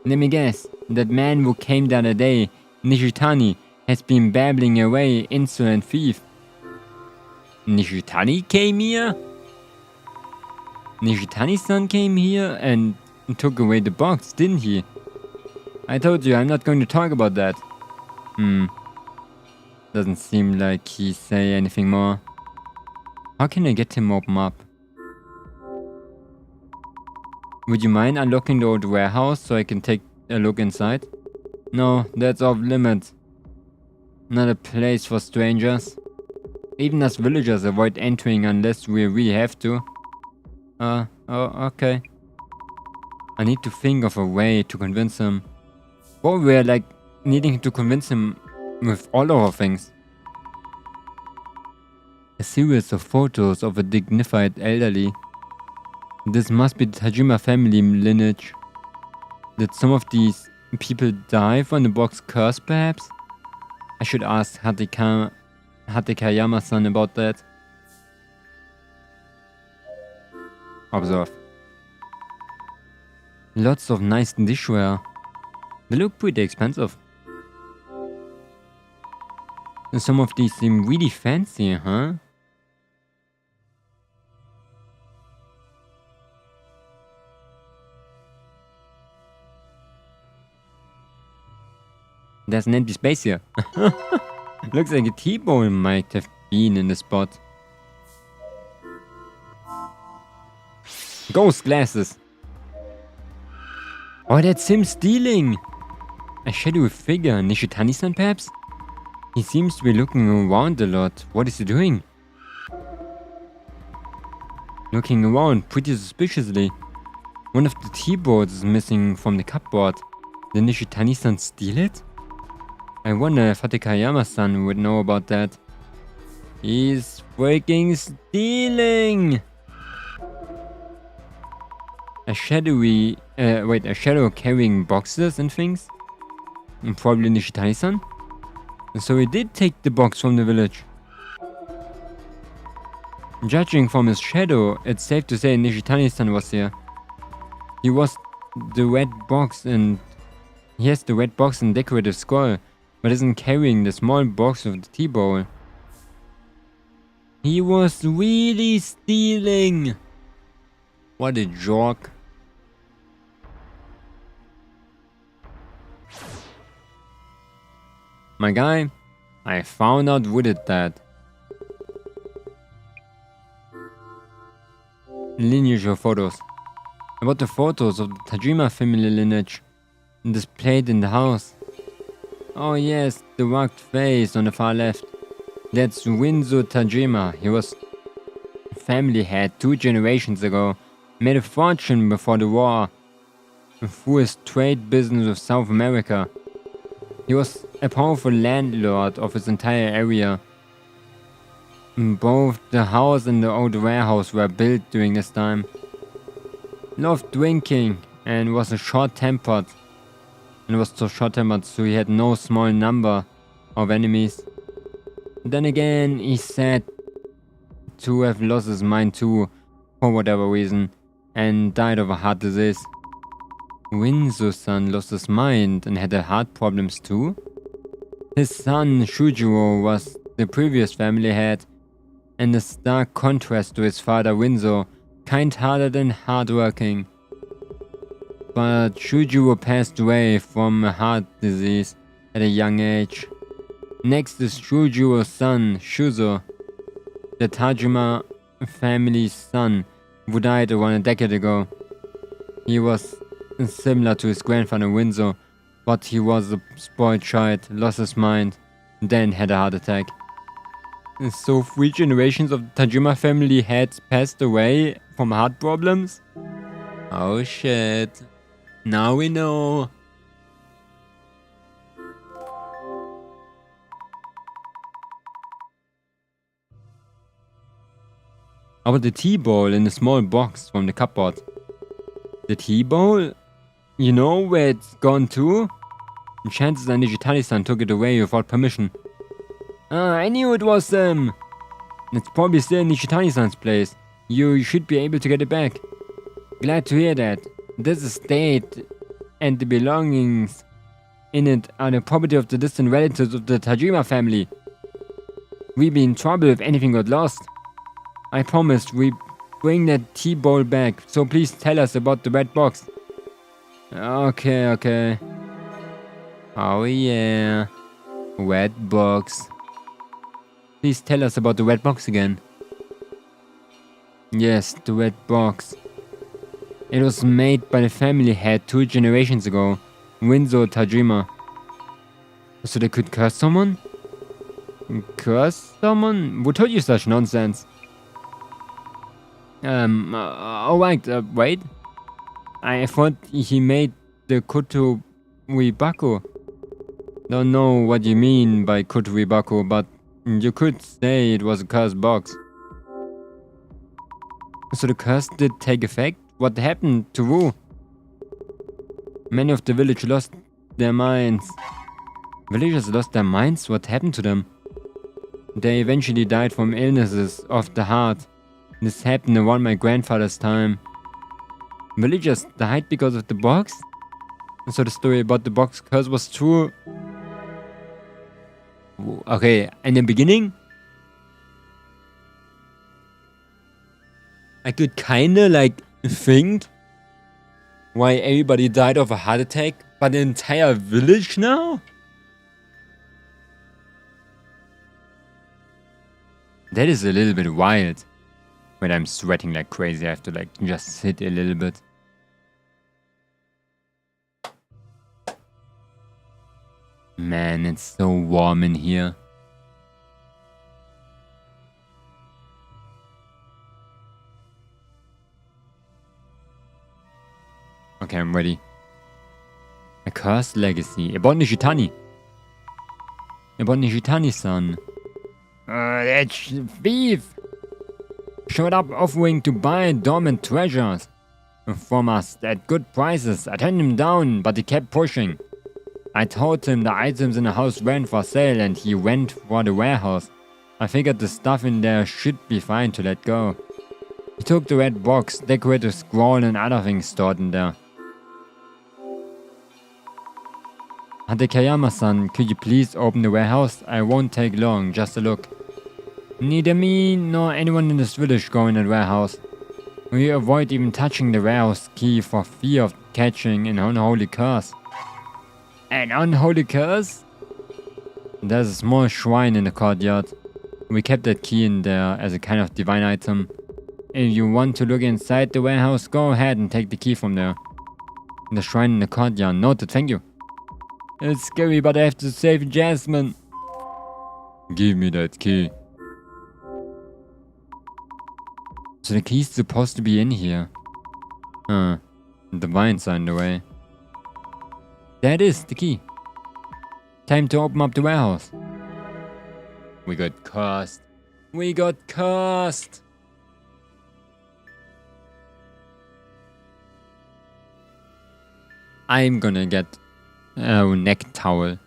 Let me guess, that man who came the other day, Nishitani, has been babbling away, insolent thief. Nishitani came here? Nishitani-san came here and took away the box, didn't he? I told you I'm not going to talk about that. Doesn't seem like he say anything more. How can I get him open up? Would you mind unlocking the old warehouse so I can take a look inside? No, that's off limits. Not a place for strangers. Even us villagers avoid entering unless we really have to. Oh, okay. I need to think of a way to convince him. Or we're like needing to convince him with all our things. A series of photos of a dignified elderly. This must be the Tajima family lineage. Did some of these people die when the box cursed, perhaps? I should ask Hatekayama-san about that. Observe. Lots of nice dishware. They look pretty expensive. And some of these seem really fancy, huh? There's an empty space here. Looks like a tea bowl might have been in the spot. Ghost glasses. Oh, that's him stealing. A shadowy figure. Nishitani-san, perhaps? He seems to be looking around a lot. What is he doing? Looking around pretty suspiciously. One of the tea bowls is missing from the cupboard. Did Nishitani-san steal it? I wonder if Hatekayama-san would know about that. He's freaking stealing! A shadow carrying boxes and things? And probably Nishitani-san? So he did take the box from the village. Judging from his shadow, it's safe to say Nishitani-san was here. He has the red box and decorative skull, but isn't carrying the small box of the tea bowl. He was really stealing! What a jerk. My guy, I found out who did that. Lineage of photos. About the photos of the Tajima family lineage displayed in the house. Oh yes, the rugged face on the far left. That's Winzo Tajima. He was family head 2 generations ago. Made a fortune before the war through his trade business with South America. He was a powerful landlord of his entire area. Both the house and the old warehouse were built during this time. Loved drinking and was short-tempered. So he had no small number of enemies. Then again, he's said to have lost his mind too, for whatever reason, and died of a heart disease. Winzo-san lost his mind and had heart problems too? His son Shujiro was the previous family head, and a stark contrast to his father Winzo, kind-hearted and hardworking. But Shujiro passed away from a heart disease at a young age. Next is Shujiro's son Shuzo, the Tajima family's son, who died around a decade ago. He was similar to his grandfather Winzo, but he was a spoiled child, lost his mind, then had a heart attack. So 3 generations of the Tajima family had passed away from heart problems? Oh shit. Now we know. About the tea bowl in the small box from the cupboard. The tea bowl? You know where it's gone to? Chances are Nishitani-san took it away without permission. I knew it was them! It's probably still in Nishitani-san's place. You should be able to get it back. Glad to hear that. This estate and the belongings in it are the property of the distant relatives of the Tajima family. We'd be in trouble if anything got lost. I promised we'd bring that tea bowl back, so please tell us about the red box. Okay. Oh yeah. Red box. Please tell us about the red box again. Yes, the red box. It was made by the family head 2 generations ago, Winzo Tajima. So they could curse someone? Curse someone? Who told you such nonsense? Alright, wait. I thought he made the Kotowibaku. Don't know what you mean by Kotowibaku, but you could say it was a cursed box. So the curse did take effect? What happened to Wu? Many of the village lost their minds. Villagers lost their minds? What happened to them? They eventually died from illnesses of the heart. This happened around my grandfather's time. Villagers died because of the box? So the story about the box curse was true. Okay, in the beginning, I could kinda like think why everybody died of a heart attack, but the entire village now? That is a little bit wild. When I'm sweating like crazy, I have to like just sit a little bit. Man, it's so warm in here. Okay, I'm ready. A cursed legacy. About Nishitani. About Nishitani-san. That thief showed up offering to buy dormant treasures from us at good prices. I turned him down, but he kept pushing. I told him the items in the house weren't for sale and he went for the warehouse. I figured the stuff in there should be fine to let go. He took the red box, decorated scroll and other things stored in there. Hadekayama-san, could you please open the warehouse? I won't take long, just a look. Neither me nor anyone in this village go in the warehouse. We avoid even touching the warehouse key for fear of catching an unholy curse. An unholy curse? There's a small shrine in the courtyard. We kept that key in there as a kind of divine item. If you want to look inside the warehouse, go ahead and take the key from there. The shrine in the courtyard. Noted, thank you. It's scary, but I have to save Jasmine. Give me that key. So the key's supposed to be in here. Huh. The vines are in the way. That is the key. Time to open up the warehouse. We got cursed. We got cursed. I'm gonna get a neck towel.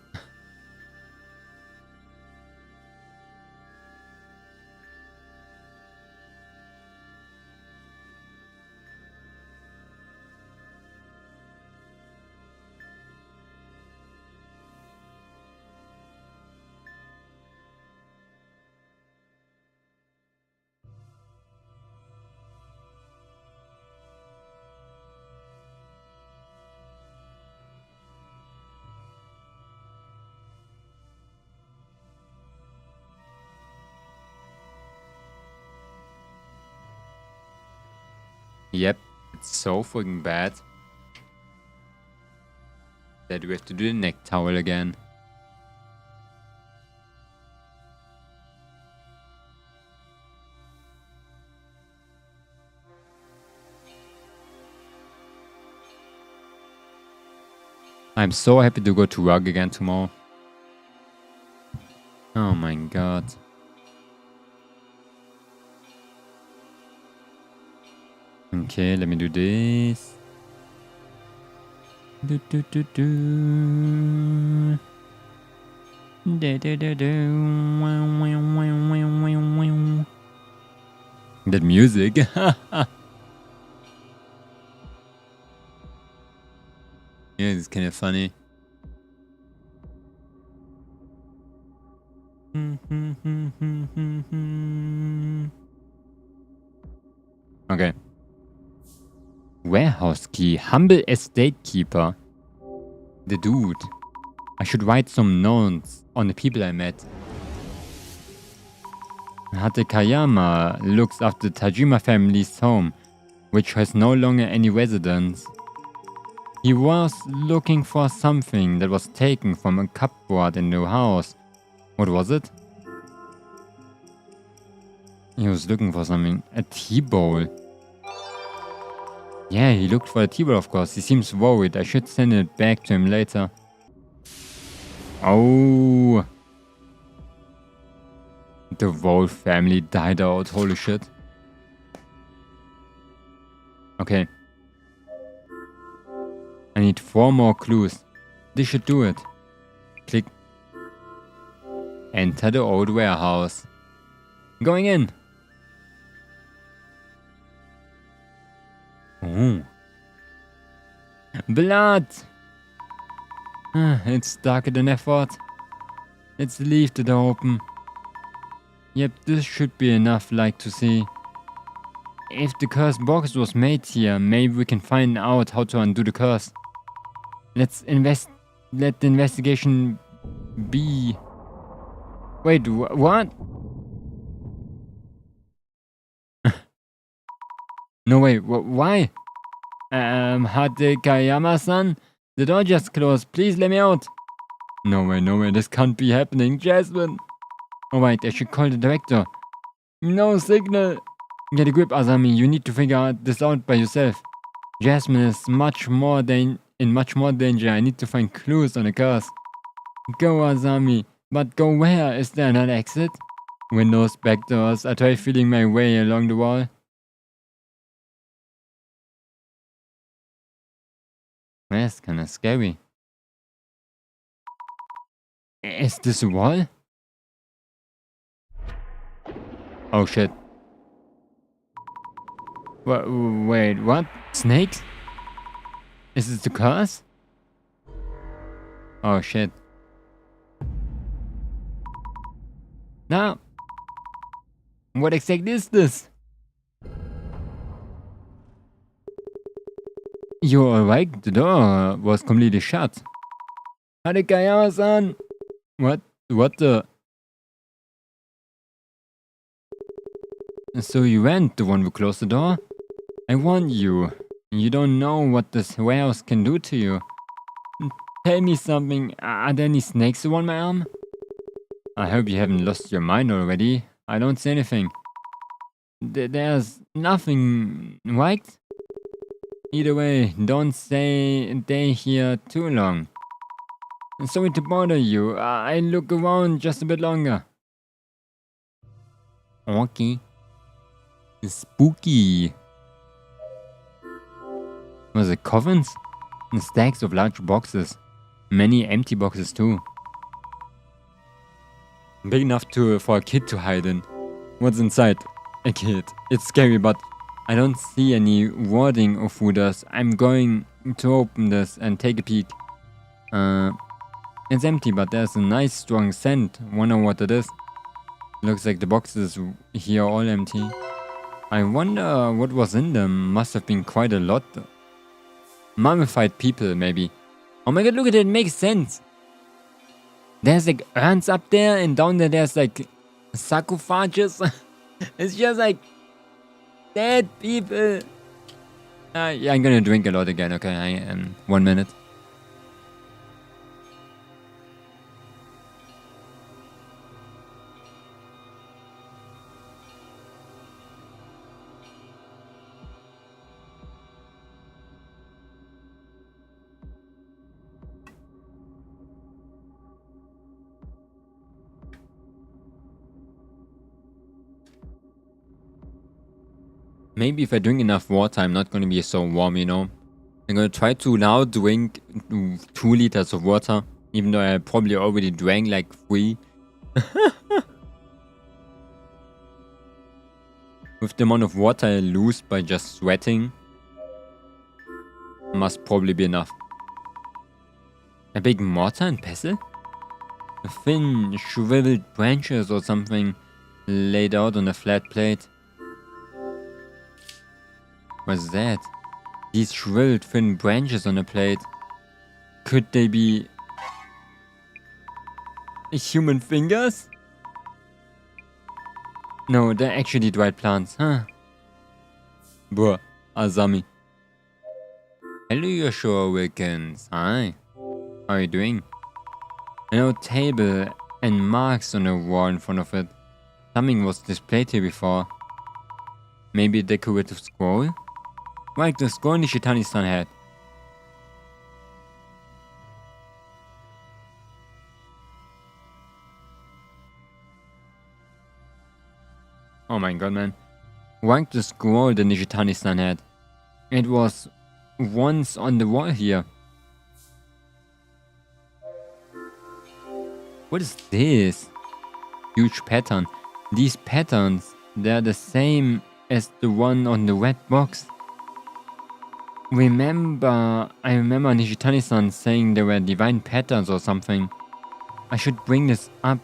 Yep, it's so fucking bad that we have to do the neck towel again. I'm so happy to go to work again tomorrow. Oh my god. Okay, let me do this. Do do do do. Do do do do. Wow, wow, wow, wow, wow, wow. That music. Yeah, it's kind of funny. Okay. Warehouse key, humble estate keeper. The dude. I should write some notes on the people I met. Hatekayama looks after the Tajima family's home, which has no longer any residents. He was looking for something that was taken from a cupboard in the house. What was it? He was looking for something. A tea bowl. Yeah, he looked for a tea bowl, of course. He seems worried. I should send it back to him later. Oh. The whole family died out. Holy shit. Okay. I need 4 more clues. This should do it. Click. Enter the old warehouse. Going in. Oh. Blood! It's darker than I thought. Let's leave the door open. Yep, this should be enough light to see. If the curse box was made here, maybe we can find out how to undo the curse. Let the investigation be. Wait, what? No way, why? Hatekayama-san? The door just closed, please let me out. No way, this can't be happening, Jasmine. Alright, I should call the director. No signal. Get a grip, Azami, you need to figure this out by yourself. Jasmine is in much more danger, I need to find clues on the curse. Go, Azami, but go where? Is there another exit? Windows, back doors, I try feeling my way along the wall. That's kinda scary. Is this a wall? Oh shit. Wait, what? Snakes? Is this the curse? Oh shit. Now, what exactly is this? You're alright? The door was completely shut. Hatekayama-san! What the? So you went, the one who closed the door? I warned you. You don't know what this warehouse can do to you. Tell me something. Are there any snakes around my arm? I hope you haven't lost your mind already. I don't see anything. There's nothing, right? Either way, don't stay here too long. Sorry to bother you. I'll look around just a bit longer. Okay. Spooky. Was it coffins? And stacks of large boxes. Many empty boxes too. Big enough for a kid to hide in. What's inside? A kid. It's scary, but I don't see any wording or fooders. I'm going to open this and take a peek. It's empty, but there's a nice strong scent. Wonder what it is. Looks like the boxes here are all empty. I wonder what was in them. Must have been quite a lot. Mummified people, maybe. Oh my god, look at it, it makes sense. There's like urns up there, and down there there's like sarcophages. It's just like dead people. Yeah, I'm gonna drink a lot again, okay? I am 1 minute. Maybe if I drink enough water, I'm not gonna be so warm, you know? I'm gonna try to now drink 2 liters of water, even though I probably already drank like 3. With the amount of water I lose by just sweating, must probably be enough. A big mortar and pestle? A thin, shriveled branches or something laid out on a flat plate. What's that? These shriveled thin branches on a plate. Could they be human fingers? No, they're actually dried plants, huh? Bruh, Azami. Hello, Yoshua Wilkins. Hi. How are you doing? An old table and marks on the wall in front of it. Something was displayed here before. Maybe a decorative scroll? Like the scroll Nishitani-san had. Oh my god, man. Like the scroll the Nishitani-san had. It was once on the wall here. What is this? Huge pattern. These patterns, they're the same as the one on the red box. I remember Nishitani-san saying there were divine patterns or something. I should bring this up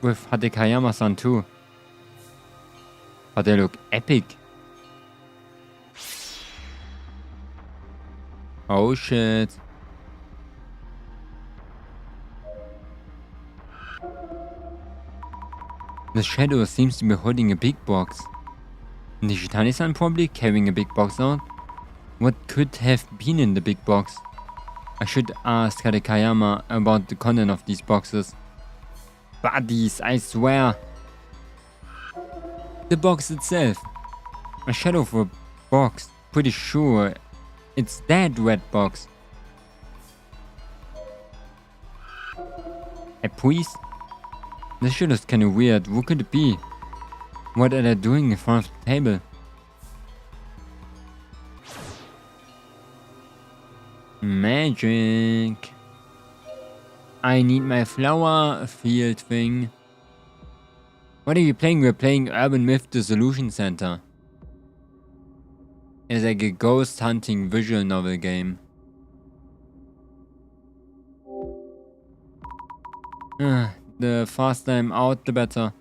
with Hatekayama-san too. But they look epic. Oh shit. The shadow seems to be holding a big box. Nishitani-san probably carrying a big box out. What could have been in the big box? I should ask Hatekayama about the content of these boxes. Buddies, I swear. The box itself. A shadow of a box. Pretty sure it's that red box. A priest? This shit is kinda weird. Who could it be? What are they doing in front of the table? Magic. I need my flower field thing. What are you playing? We're playing Urban Myth Dissolution Center. It's like a ghost hunting visual novel game. The faster I'm out, the better.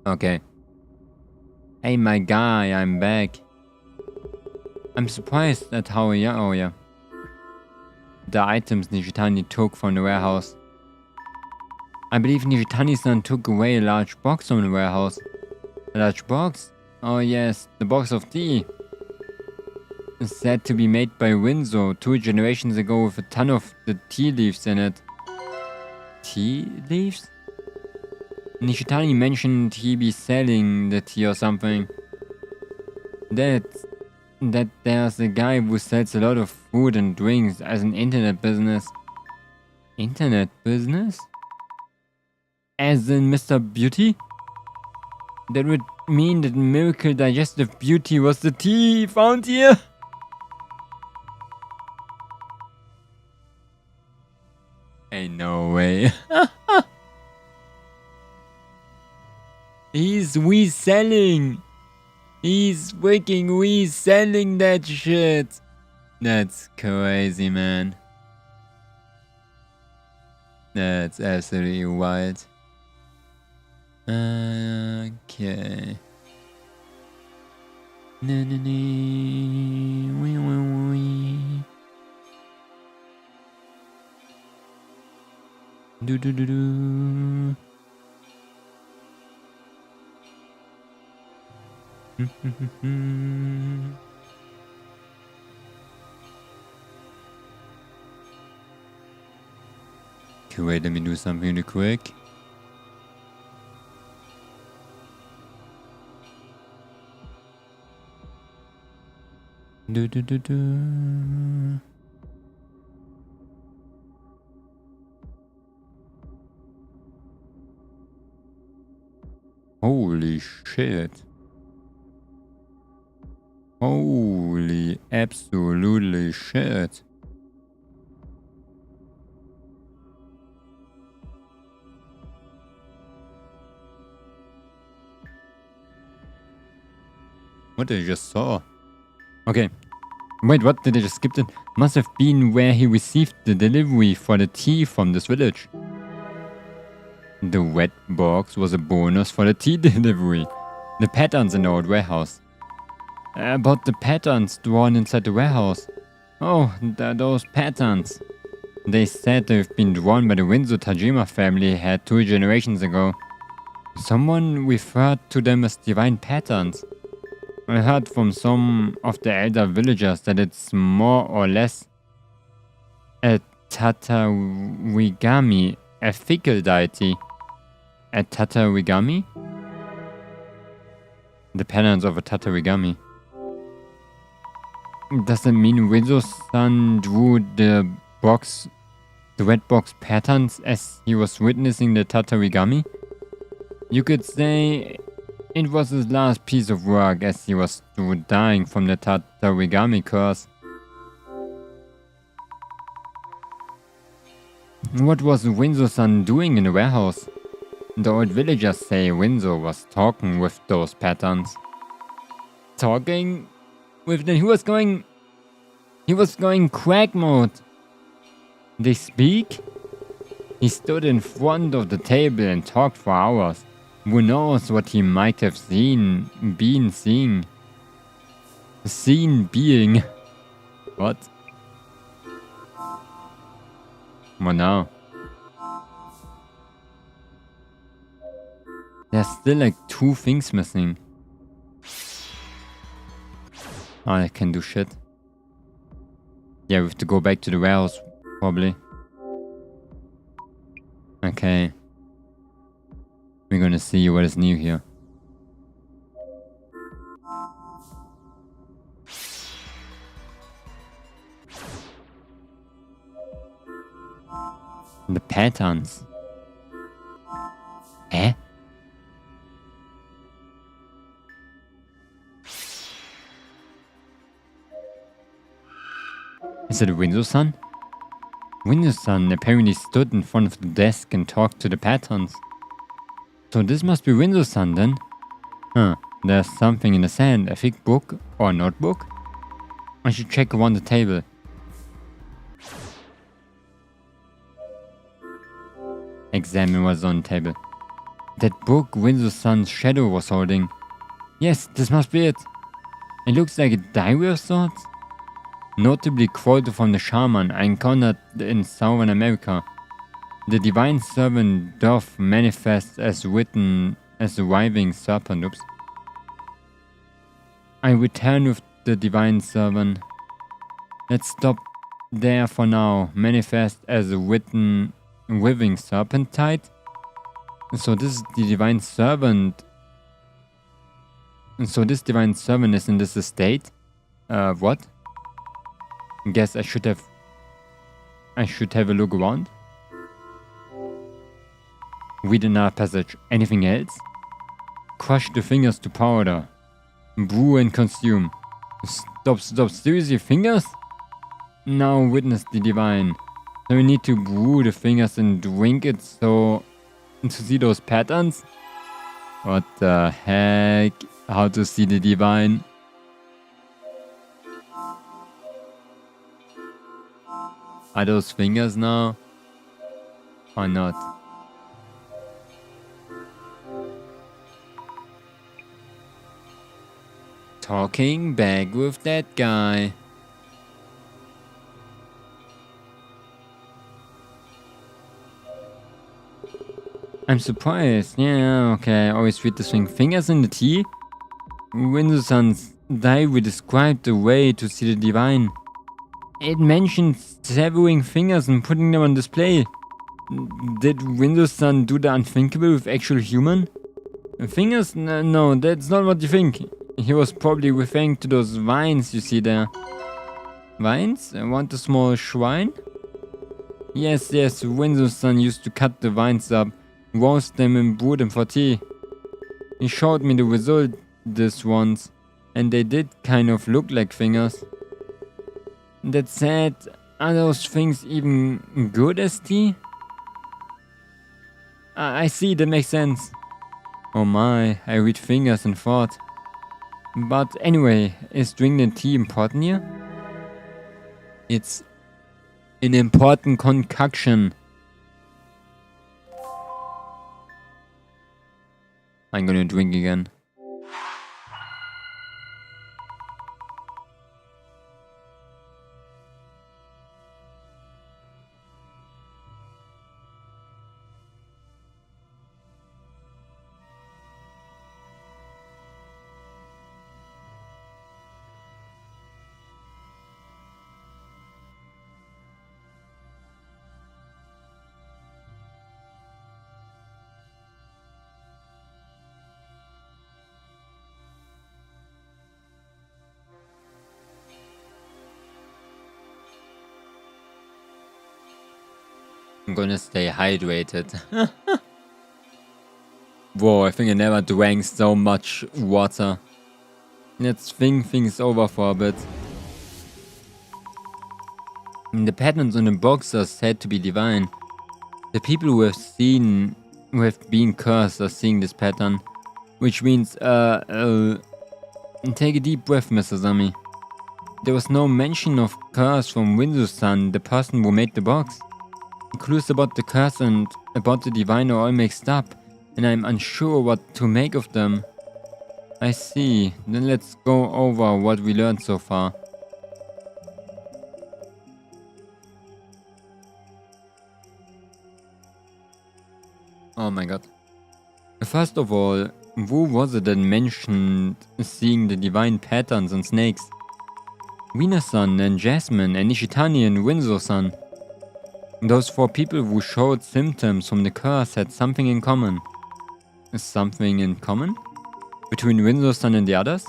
Okay. Hey my guy, I'm back. I'm surprised at how the items Nishitani took from the warehouse. I believe Nishitani-san took away a large box from the warehouse. A large box? Oh yes, the box of tea. It's said to be made by Winzo 2 generations ago with a ton of the tea leaves in it. Tea leaves? Nishitani mentioned he be selling the tea or something. That there's a guy who sells a lot of food and drinks as an internet business. Internet business? As in Mr. Beauty? That would mean that Miracle Digestive Beauty was the tea found here? Ain't no way. He's reselling. He's freaking reselling that shit. That's crazy, man. That's absolutely wild. Okay. Do do do do. Okay, wait, let me do something really quick. Do do do do. Holy shit. Holy absolutely shit. What I just saw. Okay. Wait, what? Did I just skip it? Must have been where he received the delivery for the tea from this village. The wet box was a bonus for the tea delivery. The patterns in the old warehouse. About the patterns drawn inside the warehouse. Oh, those patterns. They said they've been drawn by the Winzo Tajima family had 2 generations ago. Someone referred to them as divine patterns. I heard from some of the elder villagers that it's more or less a tatarigami, a fickle deity. A tatarigami? The patterns of a tatarigami. Does that mean Winzo-san drew the red box patterns as he was witnessing the tatarigami? You could say it was his last piece of work as he was dying from the tatarigami curse. What was Winzo-san doing in the warehouse? The old villagers say Winzo was talking with those patterns. Talking with them? He was going quack mode. They speak? He stood in front of the table and talked for hours. Who knows what he might have seen, been seeing. Seen being. What? What now? There's still like 2 things missing. Oh, I can do shit. Yeah, we have to go back to the warehouse, probably. Okay. We're gonna see what is new here. The patterns. Eh? Is it Winzo-san? Winzo-san apparently stood in front of the desk and talked to the patterns. So this must be Winzo-san then? Huh, there's something in the sand, a thick book or a notebook? I should check around the table. Examine what's on the table. That book Winzo-san's shadow was holding. Yes, this must be it. It looks like a diary of sorts. Notably quoted from the shaman I encountered in Southern America. The divine servant doth manifest as written as a writhing serpent. Oops. I return with the divine servant. Let's stop there for now. Manifest as a writhing serpent type. So this is the divine servant. So this divine servant is in this estate. What? Guess I should have a look around. Read another passage. Anything else? Crush the fingers to powder. Brew and consume. Stop. Seriously, fingers? Now witness the divine. So we need to brew the fingers and drink it so to see those patterns? What the heck? How to see the divine? Are those fingers now? Or not? Talking back with that guy. I'm surprised. Yeah, okay. I always read this thing. Fingers in the tea? Winzo-san's diary described the way to see the divine. It mentioned severing fingers and putting them on display. Did Winzo-san do the unthinkable with actual human? Fingers? No, that's not what you think. He was probably referring to those vines you see there. Vines? I want a small shrine? Yes, Winzo-san used to cut the vines up, roast them and brew them for tea. He showed me the result this once, and they did kind of look like fingers. That said, are those things even good as tea? I see, that makes sense. Oh my, I read fingers and thought. But anyway, is drinking the tea important here? It's an important concoction. I'm gonna drink again. I'm gonna stay hydrated. Whoa, I think I never drank so much water. Let's think things over for a bit. The patterns on the box are said to be divine. The people who have been cursed are seeing this pattern, which means, take a deep breath, Mr. Zami. There was no mention of curse from Windows-san, the person who made the box. Clues about the curse and about the divine are all mixed up, and I'm unsure what to make of them. I see. Then let's go over what we learned so far. Oh my god. First of all, who was it that mentioned seeing the divine patterns on snakes? Wiener-san and Jasmine and Nishitani and Windsor-san. Those 4 people who showed symptoms from the curse had something in common. Something in common? Between Windsor-san and the others?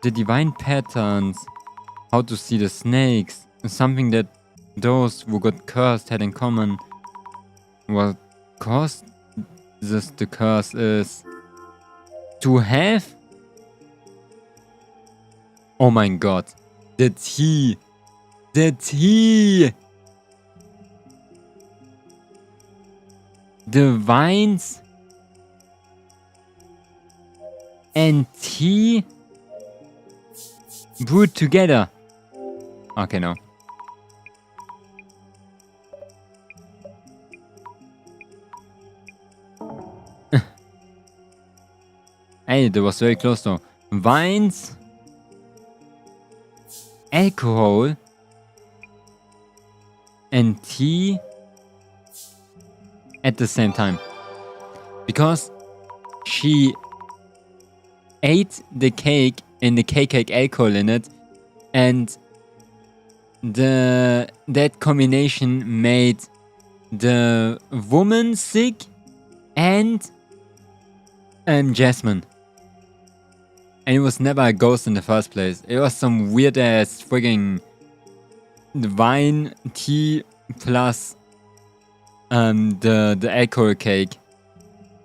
The divine patterns, how to see the snakes, something that those who got cursed had in common. What caused the curse is to have? Oh my god. The tea. The tea. The vines and tea brewed together. Okay, no. Hey, that was very close though. Vines, alcohol, and tea at the same time. Because she ate the cake and the cake had alcohol in it, and that combination made the woman sick and Jasmine. And it was never a ghost in the first place. It was some weird ass frigging wine, tea plus the alcohol cake.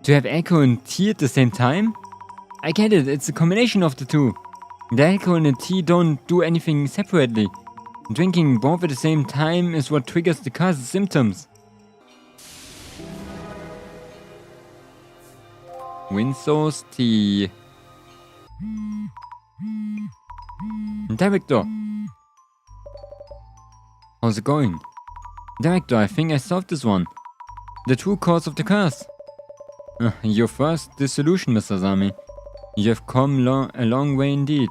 To have alcohol and tea at the same time? I get it, it's a combination of the two. The alcohol and the tea don't do anything separately. Drinking both at the same time is what triggers the curse symptoms. Windsor's tea. Director! How's it going? Director, I think I solved this one. The true cause of the curse. Your first dissolution, Mr. Zami. You have come a long way indeed.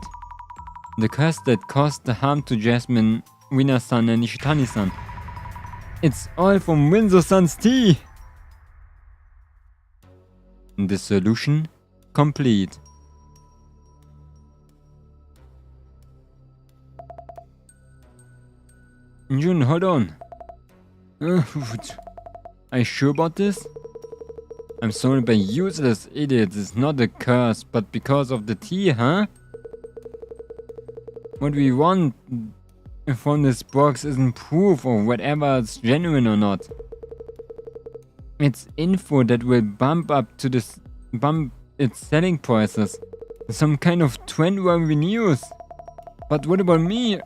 The curse that caused the harm to Jasmine, Wina-san and Nishitani-san. It's all from Windsor-san's tea! Dissolution complete. Jun, hold on. Are you sure about this? I'm surrounded by useless idiots. It's not a curse, but because of the tea, huh? What we want from this box isn't proof or whatever it's genuine or not. It's info that will bump its selling prices. Some kind of trend-worthy news. But what about me?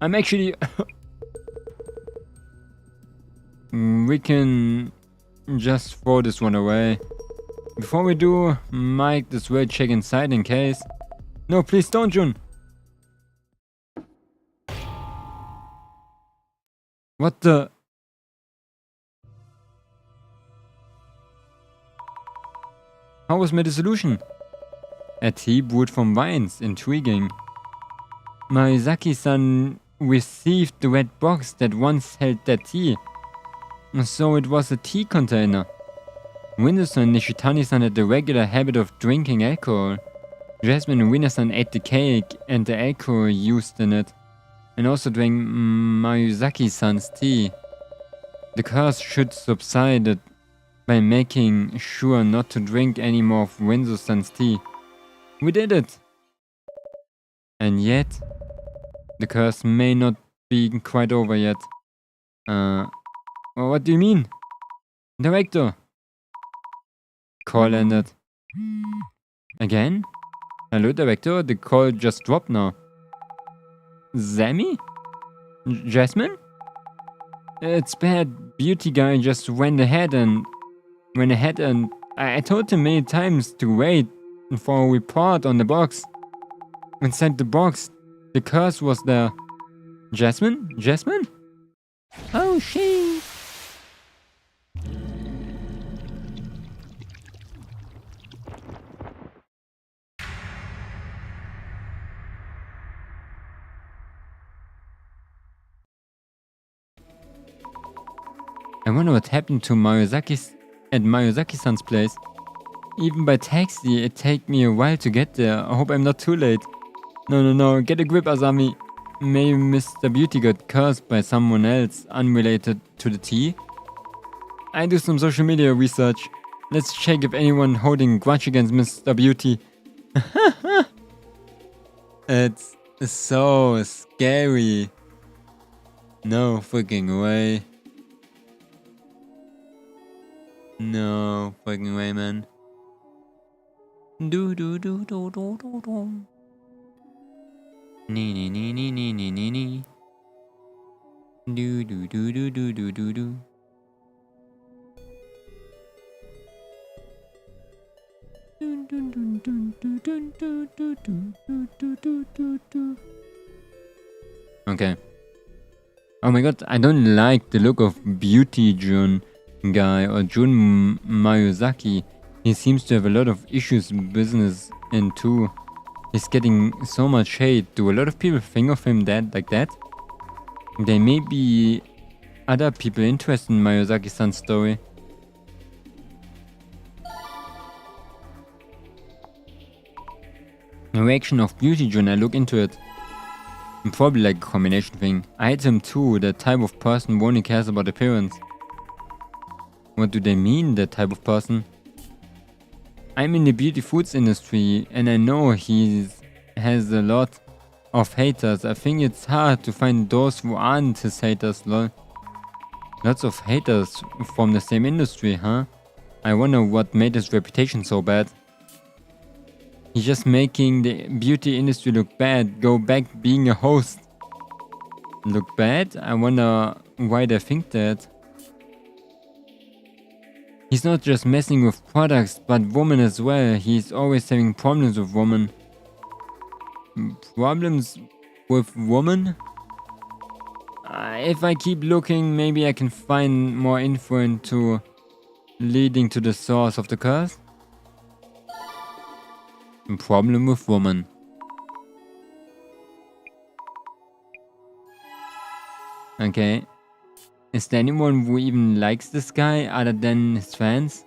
I'm actually... We can just throw this one away. Before we do, might as well check inside in case. No, please don't, Jun. What the... How was my dissolution? A tea brewed from vines. Intriguing. Maizaki-san received the red box that once held that tea. So it was a tea container. Windows-san and Nishitani-san had the regular habit of drinking alcohol. Jasmine and Wina-san ate the cake and the alcohol used in it. And also drank Mayuzaki-san's tea. The curse should subside by making sure not to drink any more of Windows-san's tea. We did it! And yet, the curse may not be quite over yet. What do you mean? Director! Call ended. Again? Hello, Director, the call just dropped now. Zami? Jasmine? It's bad. Beauty guy just went ahead and I told him many times to wait for a report on the box. Inside the box, the curse was there. Jasmine? Jasmine? Oh, she. I wonder what happened to Mayuzaki-san's place. Even by taxi, it take me a while to get there. I hope I'm not too late. No. Get a grip, Asami. Maybe Mr. Beauty got cursed by someone else unrelated to the tea. I do some social media research. Let's check if anyone holding a grudge against Mr. Beauty. It's so scary. No freaking way. No fucking way, man. Do. Nee. Do. Okay. Oh my god, I don't like the look of Beauty Jun guy or Jun Mayuzaki. He seems to have a lot of issues in business and too. He's getting so much hate. Do a lot of people think of him like that? There may be other people interested in Mayuzaki-san's story. The reaction of Beauty Jun, I look into it. Probably like a combination thing. I hate him too, that type of person who only cares about appearance. What do they mean, that type of person? I'm in the beauty foods industry and I know he has a lot of haters. I think it's hard to find those who aren't his haters, lol. Lots of haters from the same industry, huh? I wonder what made his reputation so bad. He's just making the beauty industry look bad. Go back being a host. Look bad? I wonder why they think that. He's not just messing with products, but women as well. He's always having problems with women. Problems with women? If I keep looking, maybe I can find more info into leading to the source of the curse. Problem with woman. Okay. Is there anyone who even likes this guy other than his fans?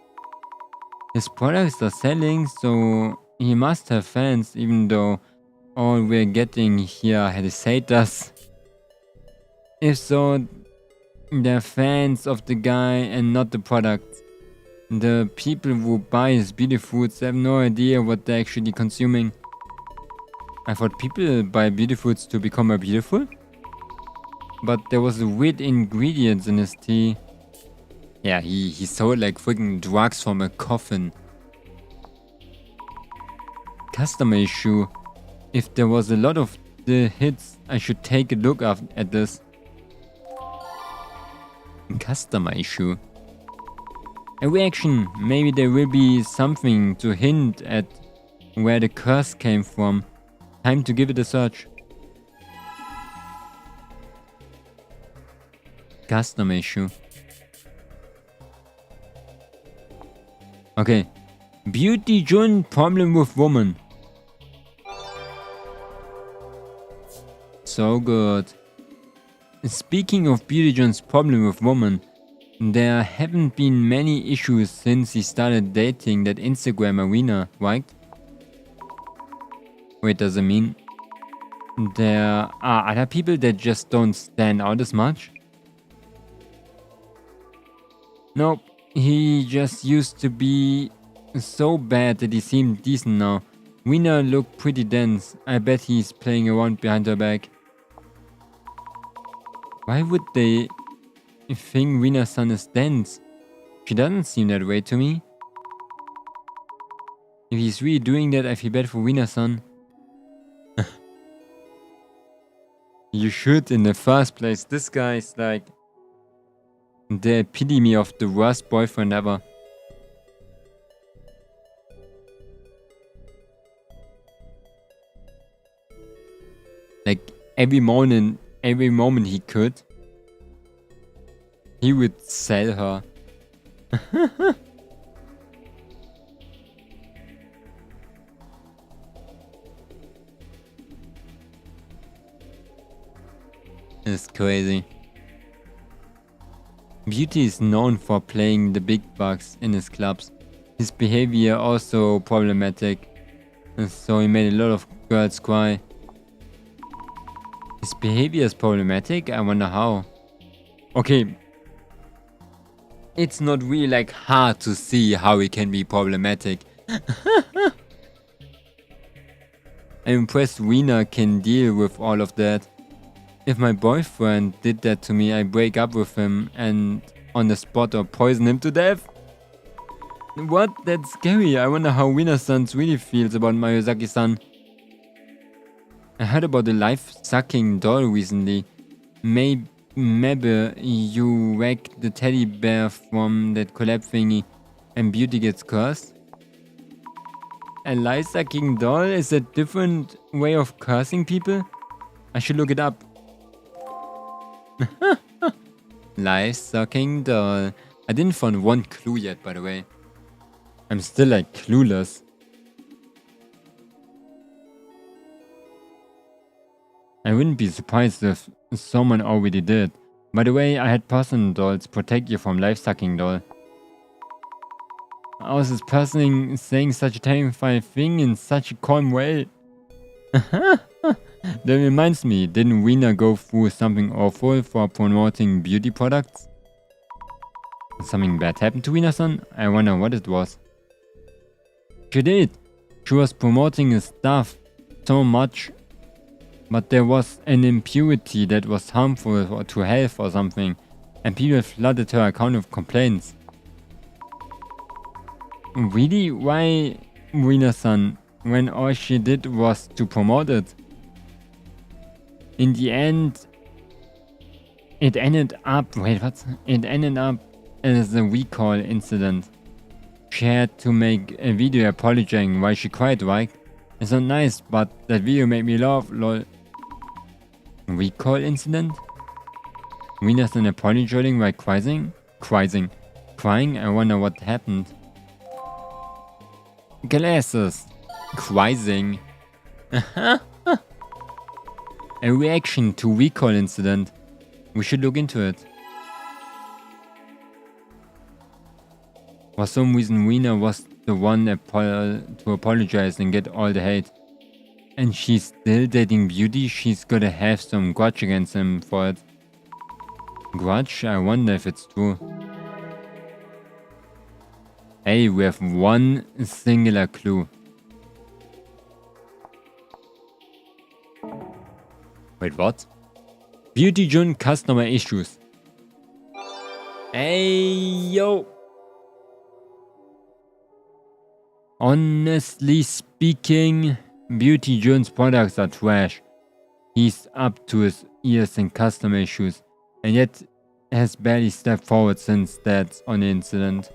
His products are selling, so he must have fans, even though all we're getting here are his haters. If so, they're fans of the guy and not the product. The people who buy his beauty foods have no idea what they're actually consuming. I thought people buy beauty foods to become more beautiful. But there was weird ingredients in his tea. Yeah, he sold like freaking drugs from a coffin. Customer issue. If there was a lot of the hits, I should take a look at this. Customer issue. A reaction. Maybe there will be something to hint at where the curse came from. Time to give it a search. Customer issue. Okay. Beauty Jun, problem with woman. So good. Speaking of Beauty Jun's problem with woman, there haven't been many issues since he started dating that Instagram arena, right? Wait, does it mean there are other people that just don't stand out as much? Nope, he just used to be so bad that he seemed decent now. Wiener looked pretty dense. I bet he's playing around behind her back. Why would they think Wiener-san is dense? She doesn't seem that way to me. If he's really doing that, I feel bad for Wiener-san. You should in the first place. This guy is like The epitome of the worst boyfriend ever. Like every moment he could, he would sell her. It's crazy. Beauty is known for playing the big bucks in his clubs. His behavior also problematic, and so he made a lot of girls cry. His behavior is problematic? I wonder how. Okay. It's not really like hard to see how he can be problematic. I'm impressed Wiener can deal with all of that. If my boyfriend did that to me, I break up with him and on the spot or poison him to death. What? That's scary. I wonder how Wiener-san really feels about Mayozaki-san. I heard about the life-sucking doll recently. Maybe you whack the teddy bear from that collab thingy and Beauty gets cursed? A life-sucking doll is a different way of cursing people? I should look it up. Life-sucking doll. I didn't find one clue yet, by the way. I'm still like clueless. I wouldn't be surprised if someone already did. By the way, I had person dolls protect you from life-sucking doll. How is this person saying such a terrifying thing in such a calm way? That reminds me, didn't Wiener go through something awful for promoting beauty products? Did something bad happen to Wiener-san? I wonder what it was. She did. She was promoting his stuff so much, but there was an impurity that was harmful to health or something, and people flooded her account with complaints. Really? Why Wiener-san, when all she did was to promote it? In the end, it ended up... Wait, what? It ended up as a recall incident. She had to make a video apologizing why she cried, right? It's not nice, but that video made me laugh, lol. Recall incident? Wiener-san apologizing while crying? Crying? I wonder what happened. Glasses. Crying. A reaction to recall incident. We should look into it. For some reason, Wiener was the one to apologize and get all the hate. And she's still dating Beauty? She's gotta have some grudge against him for it. Grudge? I wonder if it's true. Hey, we have one singular clue. Wait, what? Beauty Jun customer issues. Hey, yo! Honestly speaking, Beauty Jun's products are trash. He's up to his ears in customer issues, and yet has barely stepped forward since that on the incident.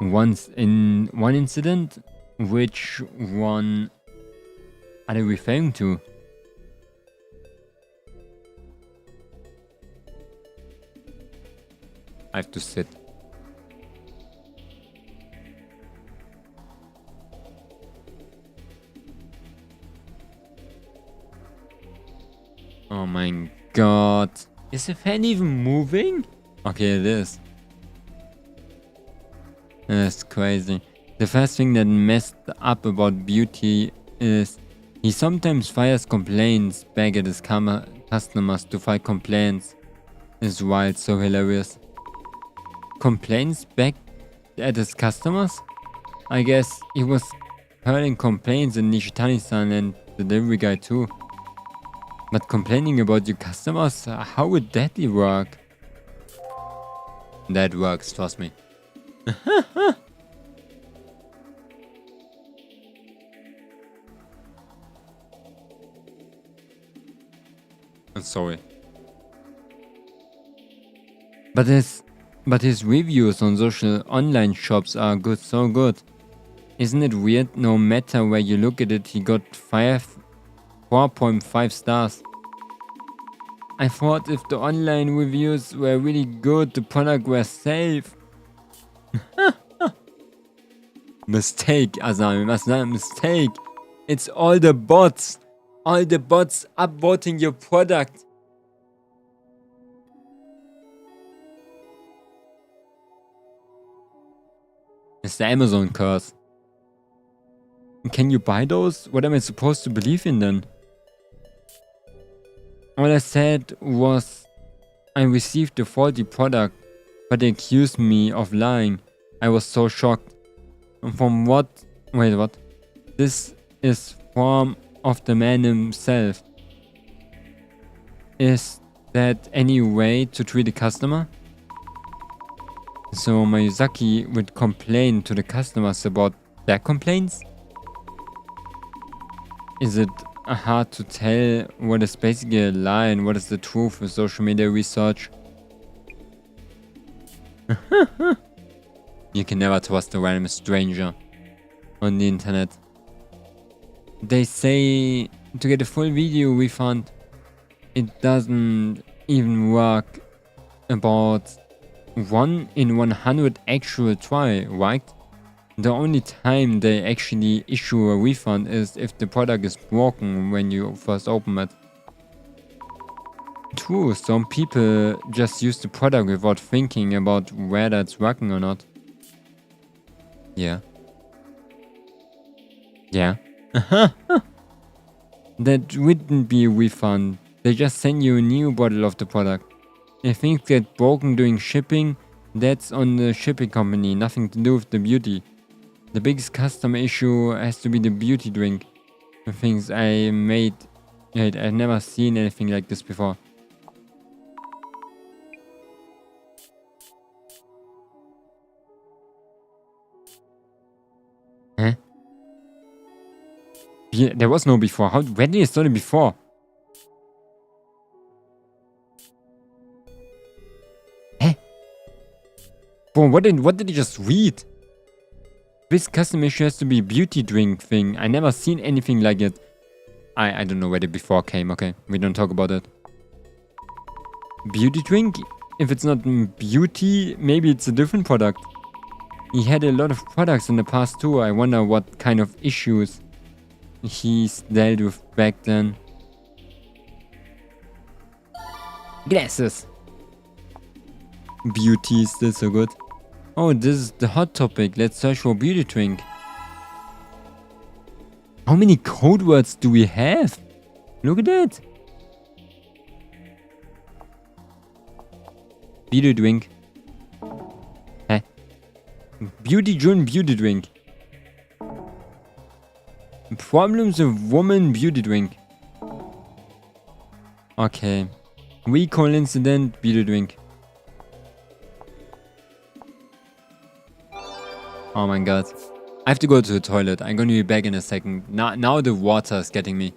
Once in one incident? Which one are they referring to? I have to sit. Oh my god. Is the fan even moving? Okay, it is. That's crazy. The first thing that messed up about Beauty is he sometimes fires complaints back at his customers to file complaints. It's wild, so hilarious. Complaints back at his customers? I guess he was hurling complaints at Nishitani-san and the delivery guy too. But complaining about your customers? How would that work? That works, trust me. I'm sorry. But his reviews on social online shops are good, so good. Isn't it weird? No matter where you look at it, he got 4.5 stars. I thought if the online reviews were really good, the product was safe. Mistake, Asami, mistake. It's all the bots. All the bots upvoting your product. It's the Amazon curse. Can you buy those? What am I supposed to believe in then? All I said was I received a faulty product, but they accused me of lying. I was so shocked. From what? Wait, what? This is form of the man himself. Is that any way to treat a customer? So Miyazaki would complain to the customers about their complaints? Is it hard to tell what is basically a lie and what is the truth with social media research? You can never trust a random stranger on the internet. They say to get a full video refund, it doesn't even work about 1 in 100 actual try, right? The only time they actually issue a refund is if the product is broken when you first open it. True, some people just use the product without thinking about whether it's working or not. Yeah. Yeah. That wouldn't be a refund. They just send you a new bottle of the product. If things get broken during shipping, that's on the shipping company, nothing to do with the beauty. The biggest customer issue has to be the beauty drink. The things I made. I've never seen anything like this before. Huh? Yeah, there was no before. Where did you start it before? Huh? Bro, what did you just read? This custom issue has to be a beauty drink thing. I never seen anything like it. I don't know where the before came. Okay, we don't talk about it. Beauty drink? If it's not beauty, maybe it's a different product. He had a lot of products in the past too. I wonder what kind of issues he's dealt with back then. Glasses. Beauty is still so good. Oh, this is the hot topic. Let's search for beauty drink. How many code words do we have? Look at that. Beauty drink. Huh? Beauty drink. Problems of woman beauty drink. Okay. Recall incident beauty drink. Oh my god. I have to go to the toilet. I'm gonna be back in a second. Now the water is getting me.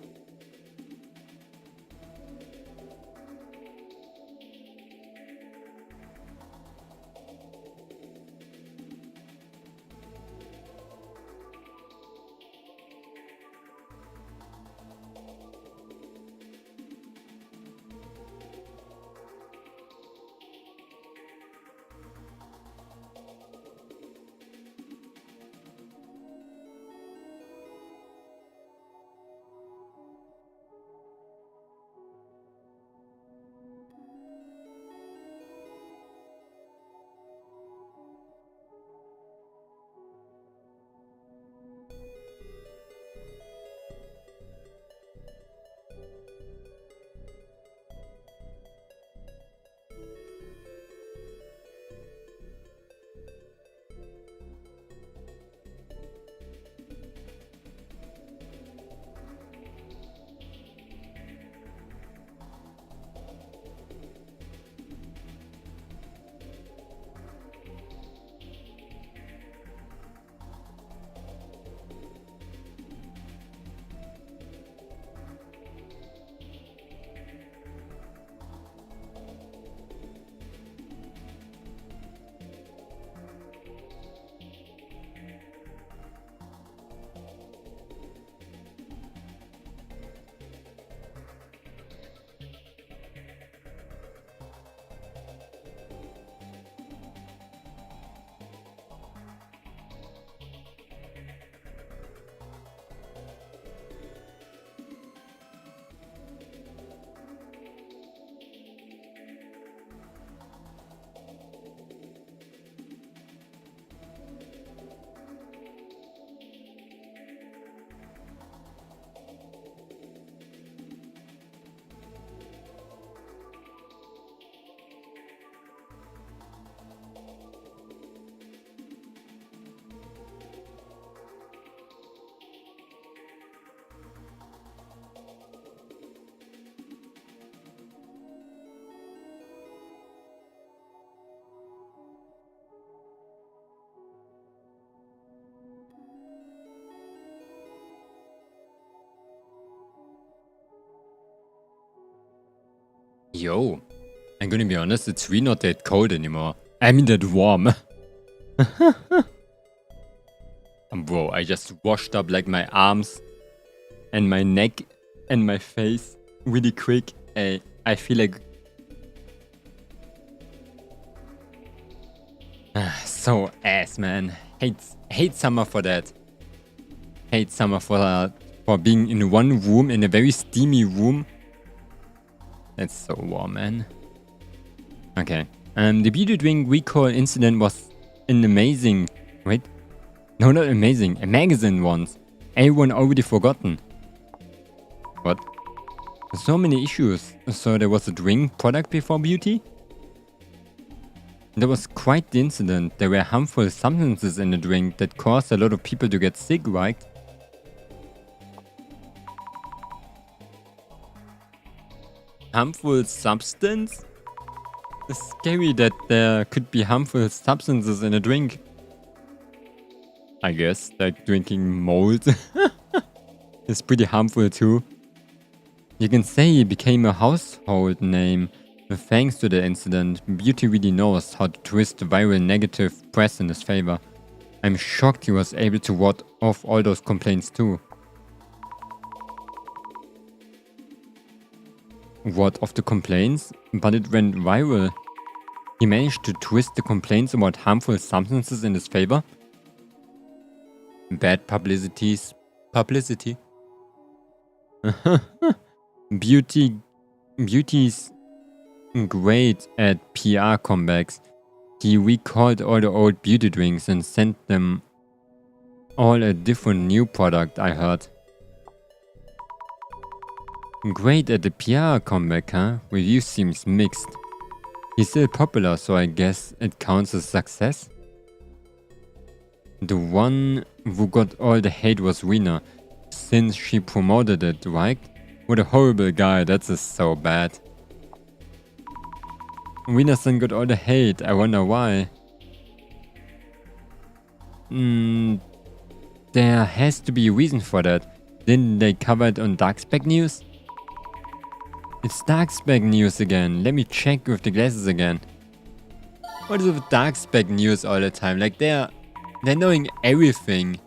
Yo, I'm gonna be honest, it's really not that cold anymore. I mean that warm. Bro, I just washed up like my arms and my neck and my face really quick. I feel like... so ass, man. Hate summer for that. Hate summer for being in one room, in a very steamy room. That's so warm, man. Okay. The beauty drink recall incident was an amazing... Wait. No, not amazing. A magazine once. Everyone already forgotten. What? So many issues. So there was a drink product before beauty? That was quite the incident. There were harmful substances in the drink that caused a lot of people to get sick, right? Harmful substance? It's scary that there could be harmful substances in a drink. I guess, like drinking mold is pretty harmful too. You can say it became a household name. Thanks to the incident, Beauty really knows how to twist viral negative press in his favor. I'm shocked he was able to ward off all those complaints too. Ward off the complaints? But it went viral. He managed to twist the complaints about harmful substances in his favor? Bad publicity's publicity. Beauty's great at PR comebacks. He recalled all the old beauty drinks and sent them all a different new product, I heard. Great at the PR comeback, huh? Review seems mixed. He's still popular, so I guess it counts as success? The one who got all the hate was Rina, since she promoted it, right? What a horrible guy, that's just so bad. Rina's son got all the hate, I wonder why. There has to be a reason for that. Didn't they cover it on Darkspec News? It's Darkspec News again. Let me check with the glasses again. What is with Darkspec News all the time? Like they're knowing everything.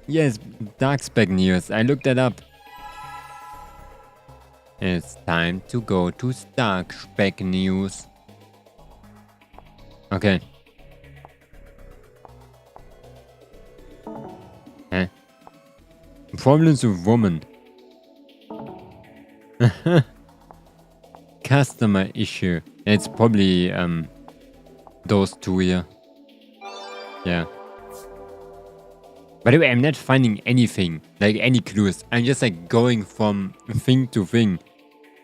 Yes, Darkspec News. I looked that up. It's time to go to Darkspec News. Okay. Huh? Problems with women. Customer issue. It's probably those two here. Yeah. By the way, I'm not finding anything, like any clues. I'm just like going from thing to thing.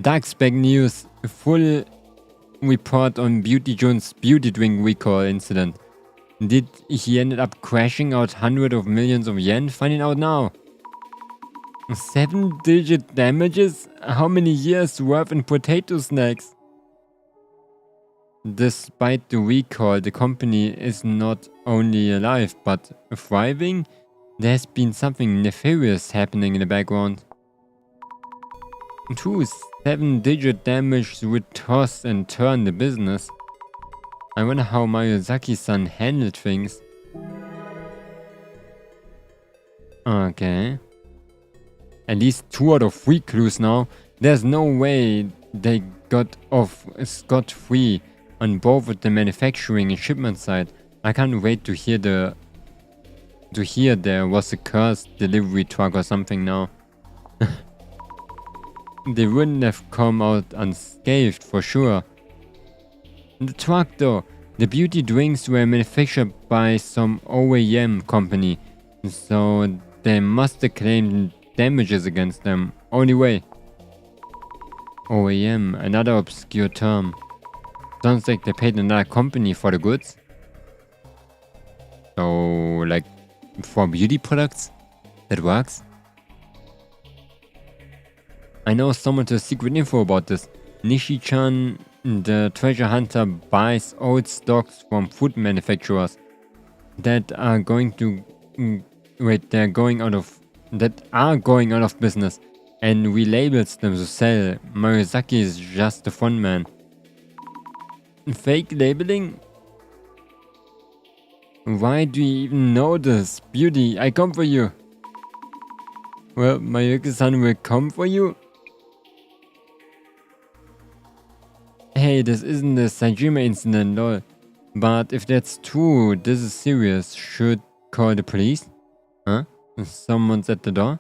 Darkspec News, full report on Beauty Jones' beauty drink recall incident. Did he ended up crashing out hundreds of millions of yen? Finding out now. 7-digit damages? How many years worth in potato snacks? Despite the recall, the company is not only alive but thriving. There's been something nefarious happening in the background. True, 7-digit damage would toss and turn the business. I wonder how Miyazaki-san handled things. Okay. At least 2 out of 3 clues now. There's no way they got off scot-free on both the manufacturing and shipment side. I can't wait to hear there was a cursed delivery truck or something now. They wouldn't have come out unscathed for sure. The truck though, the beauty drinks were manufactured by some OEM company, so they must have claimed damages against them. Only way. OEM, another obscure term. Sounds like they paid another company for the goods. So, like, for beauty products? That works? I know someone to secret info about this. Nishi-chan, the treasure hunter, buys old stocks from food manufacturers that are going to... that are going out of business. and relabels them to sell. Miyazaki is just the frontman. Fake labeling? Why do you even know this? Beauty, I come for you. Well, Mayuki-san will come for you? Hey, this isn't a Sajima incident, lol. But if that's true, this is serious. Should call the police? Huh? Someone's at the door?